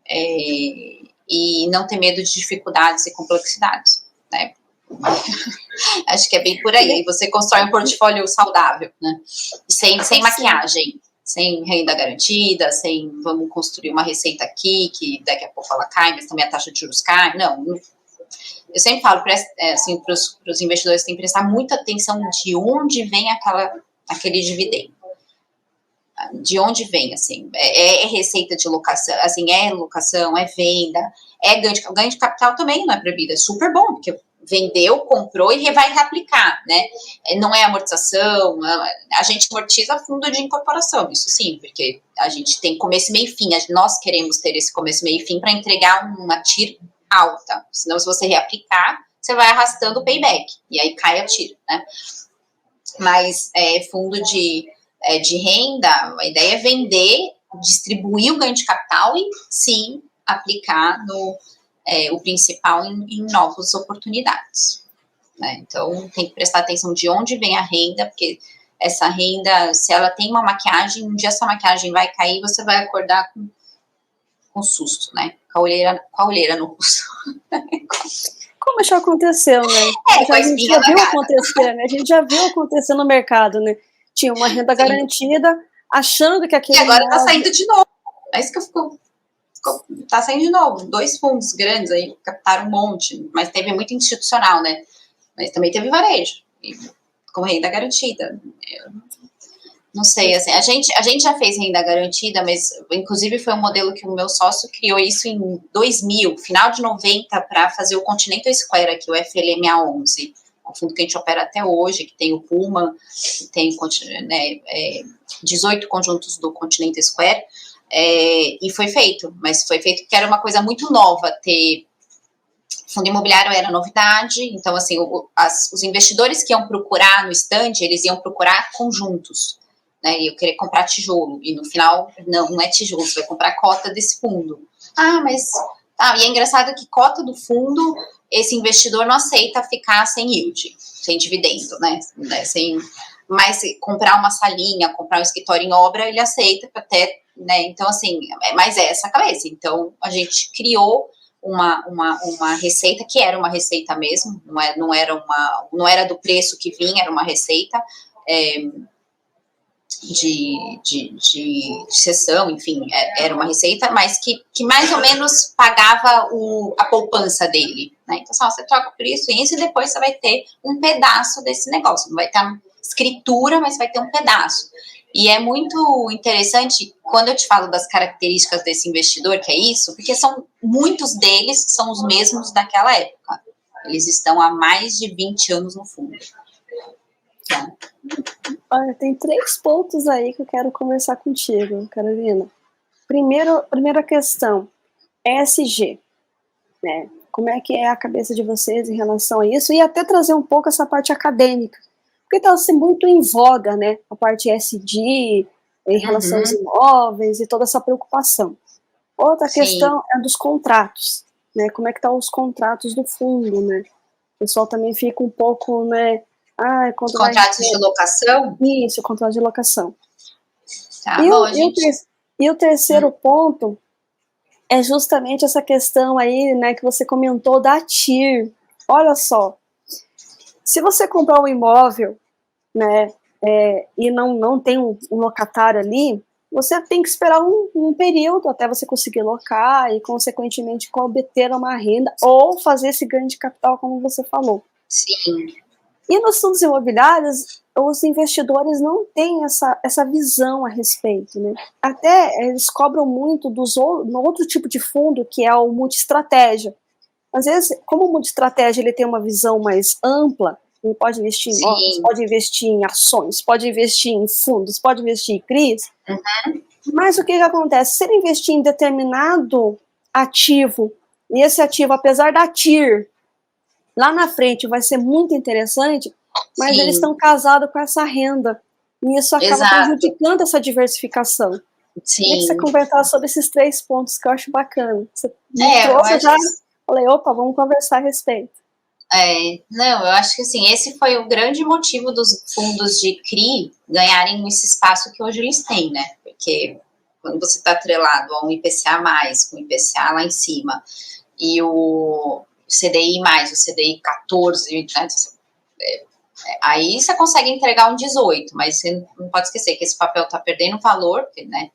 e não ter medo de dificuldades e complexidades, né? Acho que é bem por aí. Aí você constrói um portfólio saudável, né? Sem maquiagem, sem renda garantida, sem vamos construir uma receita aqui, que daqui a pouco ela cai, mas também a taxa de juros cai. Não. Eu sempre falo assim, para os investidores, tem que prestar muita atenção de onde vem aquele dividendo. De onde vem, assim, é receita de locação, assim, é locação, é venda, ganho de capital também não é proibido, é super bom, porque vendeu, comprou e vai reaplicar, né? Não é amortização, a gente amortiza fundo de incorporação, isso sim, porque a gente tem começo, meio e fim, nós queremos ter esse começo, meio e fim para entregar uma TIR alta, senão se você reaplicar, você vai arrastando o payback, e aí cai a TIR, né? Mas fundo de renda, a ideia é vender, distribuir o ganho de capital e, sim, aplicar o principal em novas oportunidades. Né? Então, tem que prestar atenção de onde vem a renda, porque essa renda, se ela tem uma maquiagem, um dia essa maquiagem vai cair, você vai acordar com susto, né? Com a olheira no rosto. Como já aconteceu, né? A gente já viu acontecer, né? A gente já viu acontecer no mercado, né? Tinha uma renda garantida, achando que aquele... E agora tá saindo de novo. É isso que tá saindo de novo. 2 fundos grandes aí, captaram um monte, mas teve muito institucional, né? Mas também teve varejo, com renda garantida. Eu não sei, assim, a gente já fez renda garantida, mas inclusive foi um modelo que o meu sócio criou isso em 2000, final de 90, para fazer o Continental Square aqui, o FLMA11. É um fundo que a gente opera até hoje, que tem o Puma, que tem 18 conjuntos do Continental Square, e foi feito, mas foi feito porque era uma coisa muito nova, ter fundo imobiliário era novidade, então assim, os investidores que iam procurar no stand, eles iam procurar conjuntos, né, e eu queria comprar tijolo, e no final, não é tijolo, você vai comprar cota desse fundo. E é engraçado que cota do fundo, esse investidor não aceita ficar sem yield, sem dividendo, né, mas comprar uma salinha, comprar um escritório em obra, ele aceita até, né, então assim, mas é essa a cabeça, então a gente criou uma receita que era uma receita mesmo, não era do preço que vinha, era uma receita de sessão, enfim, era uma receita, mas que mais ou menos pagava a poupança dele, né? Então, você troca por isso e depois você vai ter um pedaço desse negócio, não vai ter uma escritura, mas vai ter um pedaço. E é muito interessante quando eu te falo das características desse investidor, que é isso, porque são muitos deles que são os mesmos daquela época. Eles estão há mais de 20 anos no fundo. Olha, tem 3 pontos aí que eu quero conversar contigo, Carolina. Primeira questão, ESG, né? Como é que é a cabeça de vocês em relação a isso? E até trazer um pouco essa parte acadêmica, porque está assim, muito em voga, né? A parte ESG, em relação aos imóveis e toda essa preocupação. Outra questão é dos contratos, né? Como é que estão os contratos do fundo, né? O pessoal também fica um pouco, né? Contratos de locação? Isso, contrato de locação. Tá bom, gente. E o terceiro ponto é justamente essa questão aí, né, que você comentou da TIR. Olha só, se você comprar um imóvel, né, e não tem um locatário ali, você tem que esperar um período até você conseguir locar e, consequentemente, obter uma renda ou fazer esse ganho de capital, como você falou. Sim. E nos fundos imobiliários, os investidores não têm essa visão a respeito, né? Até eles cobram muito no outro tipo de fundo, que é o multi-estratégia. Às vezes, como o multi-estratégia ele tem uma visão mais ampla, ele pode investir em imóveis, pode investir em ações, pode investir em fundos, pode investir em CRIs. Mas o que acontece? Se ele investir em determinado ativo, e esse ativo, apesar da TIR, lá na frente vai ser muito interessante, mas eles estão casados com essa renda. E isso acaba prejudicando essa diversificação. Queria que você conversar sobre esses 3 pontos que eu acho bacana. Você me trouxe, já falei, opa, vamos conversar a respeito. Não, eu acho que assim, esse foi o grande motivo dos fundos de CRI ganharem esse espaço que hoje eles têm, né? Porque quando você está atrelado a um IPCA+, com o IPCA lá em cima, e o CDI+, o CDI 14, né, aí você consegue entregar um 18, mas você não pode esquecer que esse papel está perdendo valor, porque, né,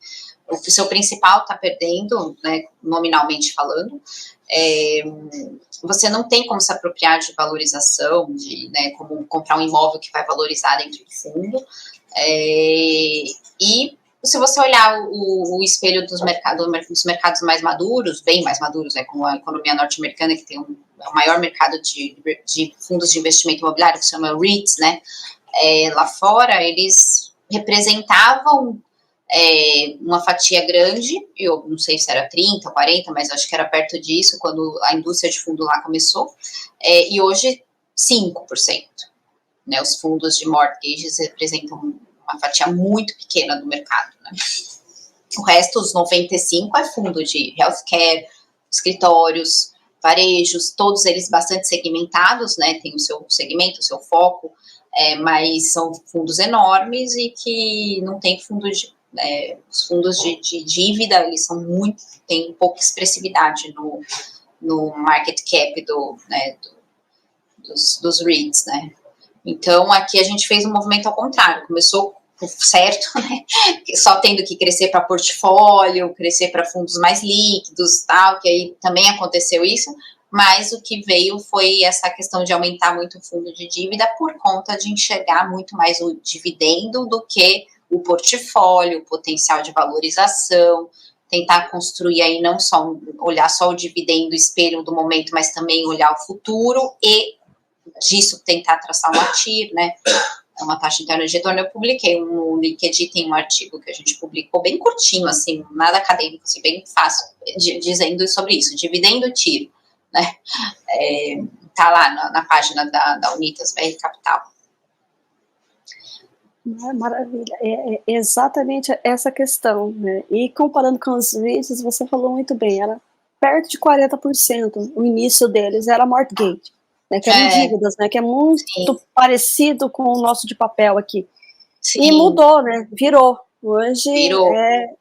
o seu principal está perdendo, né, nominalmente falando, você não tem como se apropriar de valorização, né, como comprar um imóvel que vai valorizar dentro do fundo, e se você olhar o espelho dos mercados mais maduros, bem mais maduros, né, como a economia norte-americana, que tem o maior mercado de fundos de investimento imobiliário, que se chama REITs, né, lá fora, eles representavam uma fatia grande, eu não sei se era 30 ou 40, mas acho que era perto disso, quando a indústria de fundo lá começou, e hoje 5%. Né, os fundos de mortgages representam uma fatia muito pequena do mercado, né? O resto, os 95%, é fundo de healthcare, escritórios, varejos, todos eles bastante segmentados, né? Tem o seu segmento, o seu foco, mas são fundos enormes e que não tem fundo de... os fundos de dívida, eles são tem pouca expressividade no market cap dos REITs, né? Então, aqui a gente fez um movimento ao contrário, começou certo, né? Só tendo que crescer para portfólio, crescer para fundos mais líquidos, tal, que aí também aconteceu isso, mas o que veio foi essa questão de aumentar muito o fundo de dívida por conta de enxergar muito mais o dividendo do que o portfólio, o potencial de valorização, tentar construir aí não só olhar só o dividendo espelho do momento, mas também olhar o futuro e disso tentar traçar uma TIR, né, uma taxa interna de retorno. Eu publiquei no LinkedIn, tem um artigo que a gente publicou bem curtinho, assim, nada acadêmico, assim, bem fácil, dizendo sobre isso, dividendo TIR, né, tá lá na página da Unitas BR Capital. Maravilha, é exatamente essa questão, né? E comparando com os REITs, você falou muito bem, era perto de 40%, o início deles era mortgage, né, que eram dívidas, né, que é muito parecido com o nosso de papel aqui. Sim. E mudou, né, virou. Hoje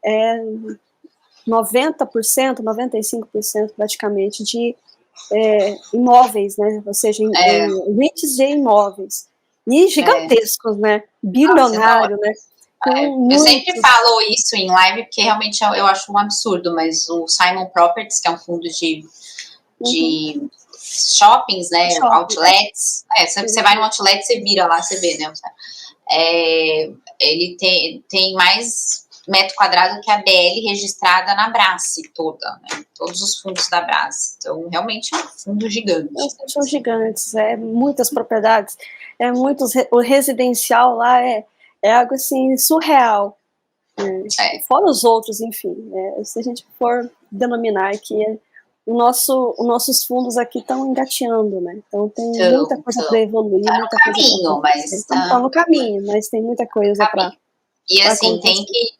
é 90%, 95% praticamente de imóveis, né, ou seja, REITs de imóveis. E gigantescos, né, bilionário, né. Eu sempre falo isso em live, porque realmente eu acho um absurdo, mas o Simon Properties, que é um fundo de shoppings, né, outlets, você vai no outlet, você vira lá, você vê, né, ele tem mais metro quadrado que a BL registrada na Brase toda, né, todos os fundos da Brase, então realmente é um fundo gigante. São gigantes, muitas propriedades, o residencial lá é algo assim surreal, fora os outros, enfim, se a gente for denominar aqui, nossos fundos aqui estão engateando, né? Então tem muita coisa para evoluir, tá muita no caminho, mas está no caminho, mas tem muita coisa para. E assim, tem que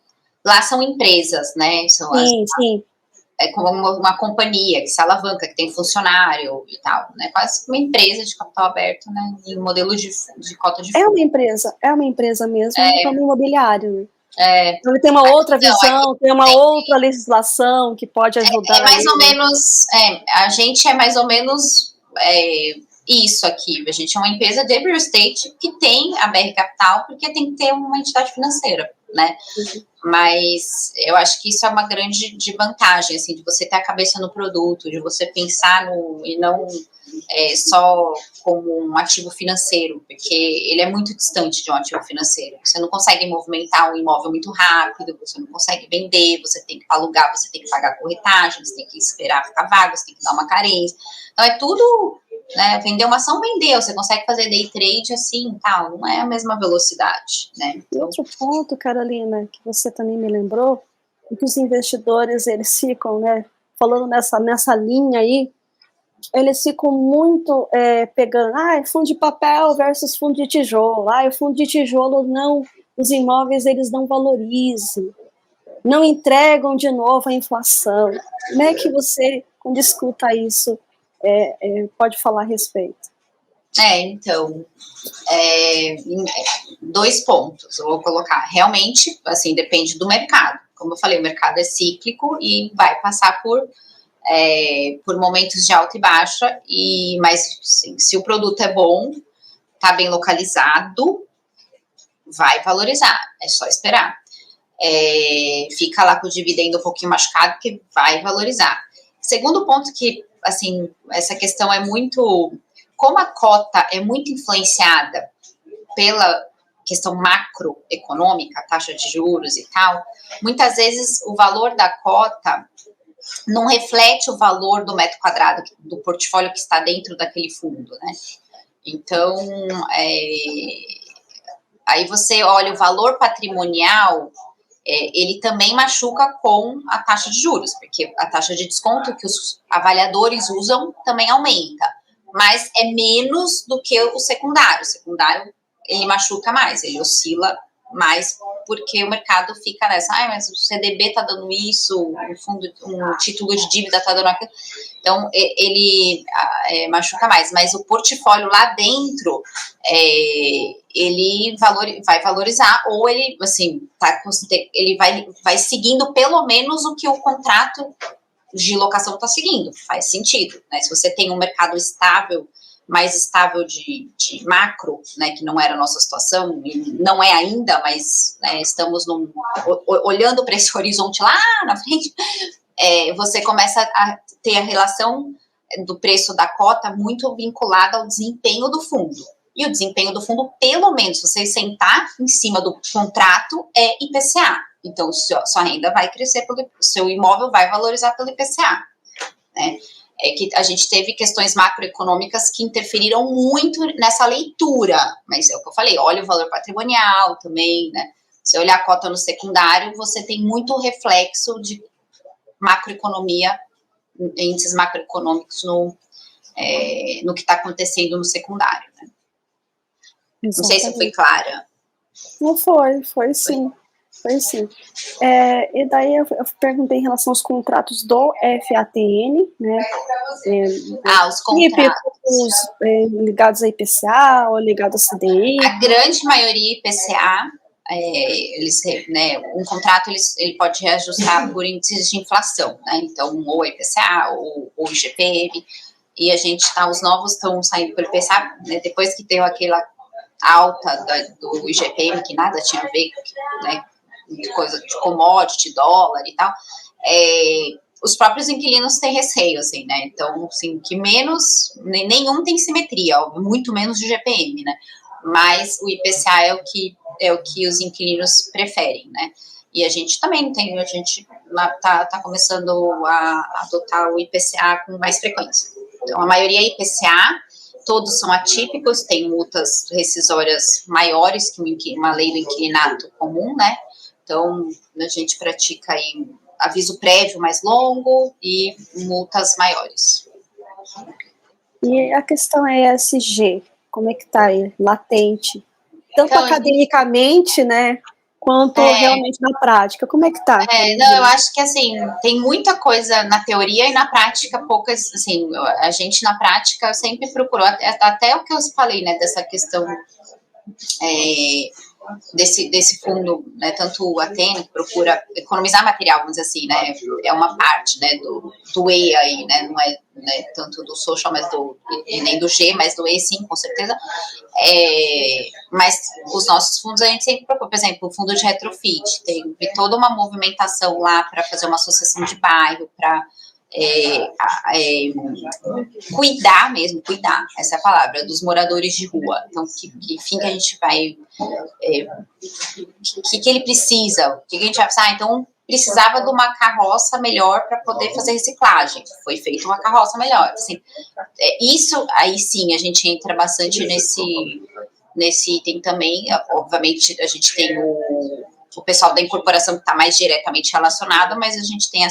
lá são empresas, né? Sim. É como uma companhia que se alavanca, que tem funcionário e tal, né? Quase uma empresa de capital aberto, né? Em modelo de cota de fundo. É uma empresa mesmo, no ramo imobiliário, né? Então, ele tem uma outra visão, tem uma outra legislação que pode ajudar. É mais ou menos, a gente é mais ou menos isso aqui. A gente é uma empresa de real estate que tem a BR Capital, porque tem que ter uma entidade financeira, né? Mas eu acho que isso é uma grande vantagem, assim, de você ter a cabeça no produto, de você pensar e não só como um ativo financeiro, porque ele é muito distante de um ativo financeiro. Você não consegue movimentar um imóvel muito rápido, você não consegue vender, você tem que alugar, você tem que pagar corretagem, você tem que esperar ficar vago, você tem que dar uma carência. Então é tudo, né, vender uma ação, vendeu, você consegue fazer day trade assim, tal, não é a mesma velocidade, né? Então... E outro ponto, Carolina, que você também me lembrou, é que os investidores, eles ficam, né, falando nessa linha aí, eles ficam muito pegando, fundo de papel versus fundo de tijolo, o fundo de tijolo não, os imóveis eles não valorizam, não entregam de novo a inflação. Como é que você, quando escuta isso, pode falar a respeito? Então, 2 pontos eu vou colocar. Realmente, assim, depende do mercado. como eu falei, o mercado é cíclico e vai passar por momentos de alta e baixa, mas sim, se o produto é bom, está bem localizado, vai valorizar, é só esperar. Fica lá com o dividendo um pouquinho machucado, que vai valorizar. Segundo ponto que, assim, essa questão é muito... Como a cota é muito influenciada pela questão macroeconômica, taxa de juros e tal, muitas vezes o valor da cota não reflete o valor do metro quadrado do portfólio que está dentro daquele fundo, né? Então, aí você olha o valor patrimonial, ele também machuca com a taxa de juros, porque a taxa de desconto que os avaliadores usam também aumenta, mas é menos do que o secundário. O secundário, ele machuca mais, ele oscila mais, porque o mercado fica nessa, mas o CDB está dando isso, um título de dívida está dando aquilo. Então, ele machuca mais, mas o portfólio lá dentro, ele vai valorizar, ou ele, assim, ele vai seguindo pelo menos o que o contrato de locação está seguindo, faz sentido, né? Se você tem um mercado estável, mais estável de macro, né, que não era a nossa situação, e não é ainda, mas né, estamos olhando para esse horizonte lá na frente, você começa a ter a relação do preço da cota muito vinculada ao desempenho do fundo. E o desempenho do fundo, pelo menos, se você sentar em cima do contrato, é IPCA. Então, sua renda vai crescer, seu imóvel vai valorizar pelo IPCA. Né? Que a gente teve questões macroeconômicas que interferiram muito nessa leitura. Mas é o que eu falei, olha o valor patrimonial também, né? Se olhar a cota no secundário, você tem muito reflexo de macroeconomia, índices macroeconômicos no que está acontecendo no secundário. Né? Não sei se foi clara. Não foi sim. Foi sim. E daí eu perguntei em relação aos contratos do FATN, né? Os contratos. Ligados a IPCA ou ligados a CDI? A grande maioria IPCA. Né, um contrato ele pode reajustar por índices de inflação, né? Então, ou IPCA ou IGPM, e os novos estão saindo pelo IPCA, né? Depois que deu aquela alta do IGPM, que nada tinha a ver, né? Coisa de commodity, dólar e tal, os próprios inquilinos têm receio, assim, né? Então, assim, que menos, nenhum tem simetria, óbvio, muito menos de IGPM, né? Mas o IPCA é o que os inquilinos preferem, né? E a gente também a gente tá começando a adotar o IPCA com mais frequência. Então, a maioria é IPCA, todos são atípicos, tem multas rescisórias maiores que uma lei do inquilinato comum, né? Então, a gente pratica aí aviso prévio mais longo e multas maiores. E a questão é ESG, como é que está aí, latente? Tanto então, academicamente, né, quanto realmente na prática. Como é que está? Eu acho que, assim, tem muita coisa na teoria e na prática poucas, assim, a gente na prática sempre procurou, até o que eu falei, né, dessa questão desse fundo, né, tanto o Athene, que procura economizar material, vamos dizer assim, né, é uma parte, né, do E aí, né, não é né, tanto do social, mas e nem do G, mas do E sim, com certeza, mas os nossos fundos a gente sempre procura, por exemplo, o fundo de retrofit, tem toda uma movimentação lá para fazer uma associação de bairro, para cuidar, essa é a palavra, dos moradores de rua. Então, que fim que a gente vai, que ele precisa, o que a gente vai precisar, então precisava de uma carroça melhor para poder fazer reciclagem, foi feita uma carroça melhor, assim, isso aí sim, a gente entra bastante nesse item também, obviamente a gente tem o pessoal da incorporação que está mais diretamente relacionado, mas a gente tem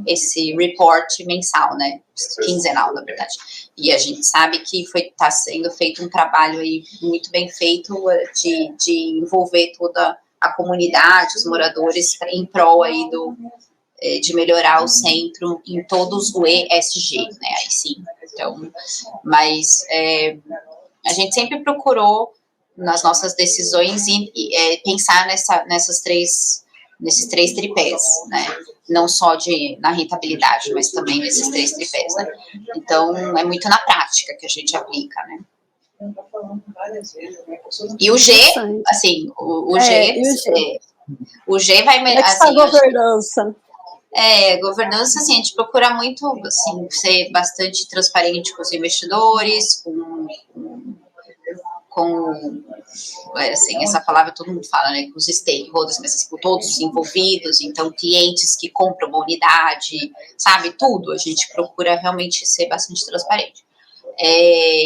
esse report mensal, né, quinzenal, na verdade, e a gente sabe que está sendo feito um trabalho aí muito bem feito de envolver toda a comunidade, os moradores, em prol aí de melhorar o centro em todos o ESG, né, aí sim, então, mas a gente sempre procurou nas nossas decisões e pensar nessas três nesses 3 tripés, né? Não só na rentabilidade, mas também nesses 3 tripés, né? Então, é muito na prática que a gente aplica, né? E o G, assim, o G, o G vai... Como é que está a governança? Governança, assim, a gente procura muito, assim, ser bastante transparente com os investidores, assim, essa palavra todo mundo fala, né, com os stakeholders, mas assim, com todos os envolvidos, então clientes que compram uma unidade, sabe, tudo, a gente procura realmente ser bastante transparente.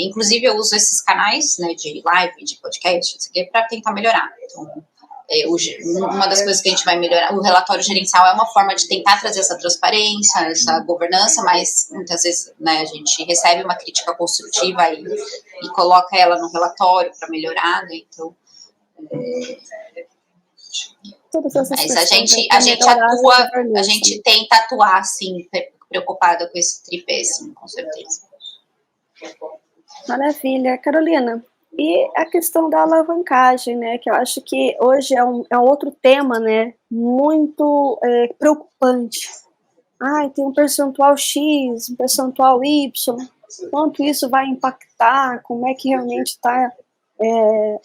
Inclusive eu uso esses canais, né, de live, de podcast, isso aqui, para tentar melhorar. Então, uma das coisas que a gente vai melhorar, o relatório gerencial é uma forma de tentar trazer essa transparência, essa governança, mas muitas vezes, né, a gente recebe uma crítica construtiva e coloca ela no relatório para melhorar, né, então... Mas a gente tenta atuar, assim, preocupada com esse tripé, assim, com certeza. Maravilha. Carolina, e a questão da alavancagem, né, que eu acho que hoje é um outro tema, né, muito preocupante. Tem um percentual X, um percentual Y, quanto isso vai impactar, como é que realmente está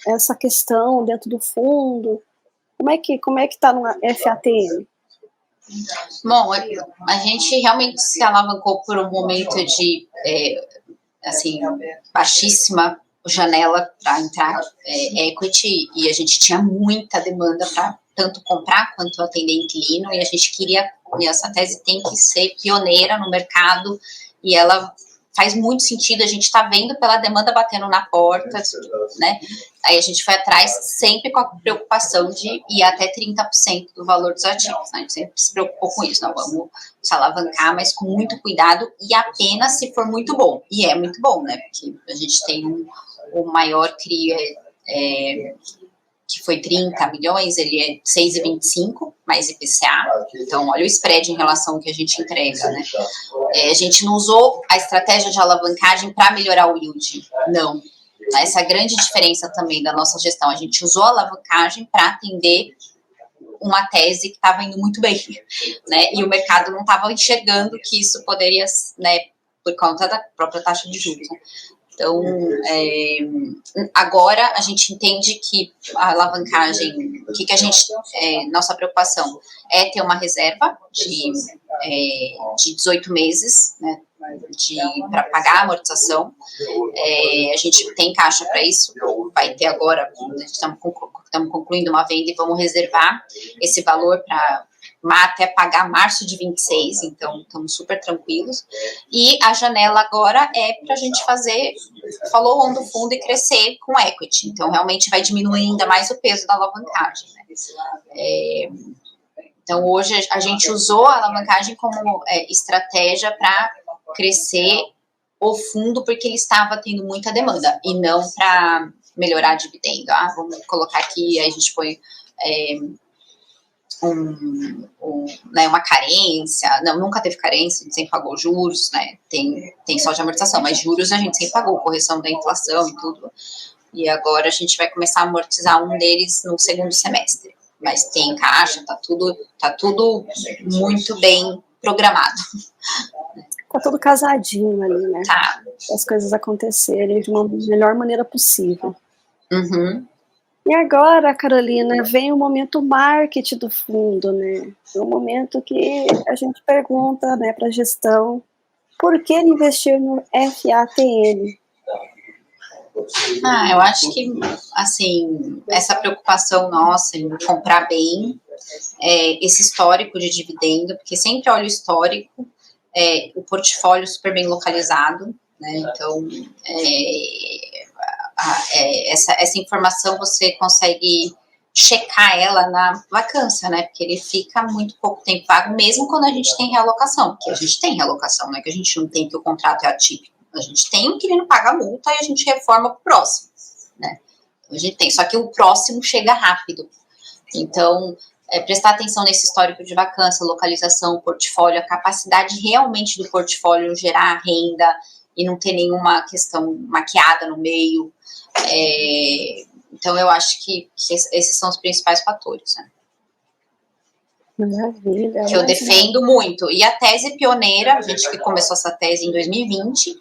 essa questão dentro do fundo, como é que está no FATM? Bom, a gente realmente se alavancou por um momento de, assim, baixíssima janela para entrar equity, e a gente tinha muita demanda para tanto comprar quanto atender inquilino, e a gente queria, e essa tese tem que ser pioneira no mercado, e ela faz muito sentido, a gente está vendo pela demanda batendo na porta, né? Aí a gente foi atrás sempre com a preocupação de ir até 30% do valor dos ativos, né? A gente sempre se preocupou com isso, não vamos se alavancar, mas com muito cuidado e apenas se for muito bom. E é muito bom, né? Porque a gente tem o maior CRI, que foi 30 milhões, ele é 6,25 mais IPCA, então olha o spread em relação ao que a gente entrega, né? A gente não usou a estratégia de alavancagem para melhorar o yield, não. Essa é a grande diferença também da nossa gestão, a gente usou a alavancagem para atender uma tese que estava indo muito bem, né? E o mercado não estava enxergando que isso poderia, né, por conta da própria taxa de juros, né? Então, agora a gente entende que a alavancagem, que a gente, nossa preocupação é ter uma reserva de 18 meses, né, para pagar a amortização. A gente tem caixa para isso, vai ter agora, estamos concluindo uma venda e vamos reservar esse valor para até pagar março de 26, então estamos super tranquilos. E a janela agora é para a gente fazer follow-on do fundo e crescer com equity, então realmente vai diminuir ainda mais o peso da alavancagem, né? Então hoje a gente usou a alavancagem como estratégia para crescer o fundo, porque ele estava tendo muita demanda, e não para melhorar dividendo. Vamos colocar aqui, aí a gente põe né, uma carência. Não, nunca teve carência, a gente sempre pagou juros, né? Tem só de amortização, mas juros a gente sempre pagou, correção da inflação e tudo. E agora a gente vai começar a amortizar um deles no segundo semestre. Mas tem caixa, tá tudo muito bem programado. Tá tudo casadinho ali, né? Tá. As coisas acontecerem de uma melhor maneira possível. Uhum. E agora, Carolina, vem o momento marketing do fundo, né? É o momento que a gente pergunta, né, para a gestão, por que investir no FATM? Eu acho que, assim, essa preocupação nossa em comprar bem, esse histórico de dividendo, porque sempre olha o histórico, o portfólio super bem localizado, né? Então, essa informação você consegue checar ela na vacância, né? Porque ele fica muito pouco tempo pago, mesmo quando a gente tem realocação, porque a gente tem realocação, não é que a gente não tem, que o contrato é atípico. A gente tem um que não paga a multa e a gente reforma para o próximo, né? A gente tem, só que o próximo chega rápido. Então, prestar atenção nesse histórico de vacância, localização, portfólio, a capacidade realmente do portfólio gerar renda e não ter nenhuma questão maquiada no meio. Então, eu acho que esses são os principais fatores, né? Maravilha, que eu mais uma. defendo muito. E a tese pioneira, a gente que começou essa tese em 2020,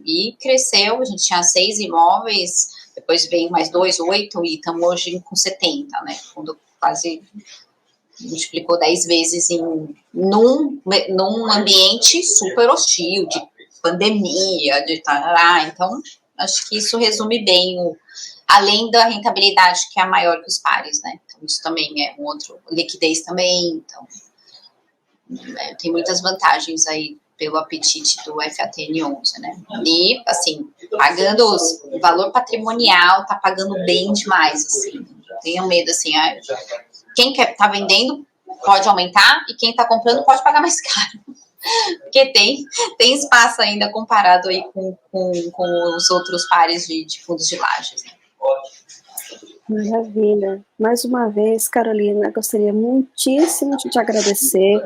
e cresceu, a gente tinha 6 imóveis, depois veio mais 2, 8, e estamos hoje com 70, né? Quando quase multiplicou 10 vezes num ambiente super hostil, de pandemia, de tarará. Então, acho que isso resume bem além da rentabilidade que é maior que os pares, né? Então, isso também é um outro, liquidez também, então, tem muitas vantagens aí pelo apetite do FATN11, né? E, assim, pagando o valor patrimonial, tá pagando bem demais, assim, não tenham medo, assim, quem tá vendendo pode aumentar e quem tá comprando pode pagar mais caro. Porque tem espaço ainda comparado aí com os outros pares de fundos de lajes, né? Maravilha. Mais uma vez, Carolina, gostaria muitíssimo de te agradecer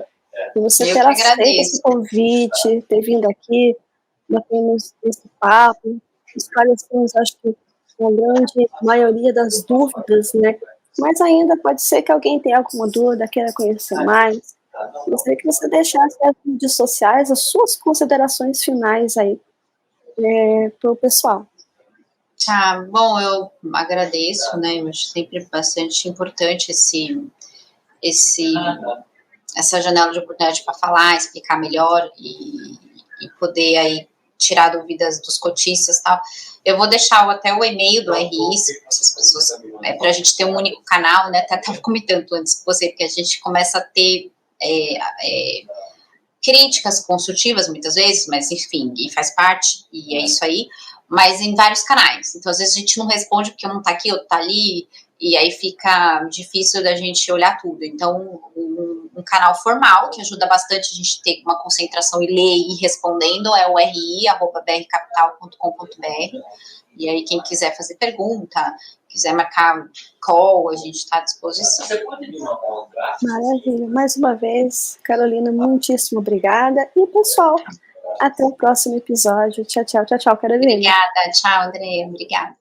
por você Eu ter que aceito esse agradeço. convite, ter vindo aqui, batemos esse papo, esclarecemos, acho que, a grande maioria das dúvidas, né? Mas ainda pode ser que alguém tenha alguma dúvida, queira conhecer mais. Gostaria que você deixasse as redes sociais, as suas considerações finais aí para o pessoal. Tá, bom, eu agradeço, né? Eu acho sempre bastante importante essa janela de oportunidade para falar, explicar melhor e poder aí tirar dúvidas dos cotistas e tal. Eu vou deixar até o e-mail do RI, se as pessoas, para a gente ter um único canal, né? Até estava comentando antes com você, porque a gente começa a ter críticas construtivas muitas vezes, mas enfim, e faz parte, e é isso aí, mas em vários canais. Então, às vezes a gente não responde porque um tá aqui, outro tá ali, e aí fica difícil da gente olhar tudo. Então, um canal formal que ajuda bastante a gente ter uma concentração e ler e ir respondendo é o ri@brcapital.com.br. E aí, quem quiser fazer pergunta, quiser marcar call, a gente está à disposição. Maravilha. Mais uma vez, Carolina, muitíssimo obrigada. E, pessoal, até o próximo episódio. Tchau, tchau, tchau, tchau, Carolina. Obrigada. Tchau, André. Obrigada.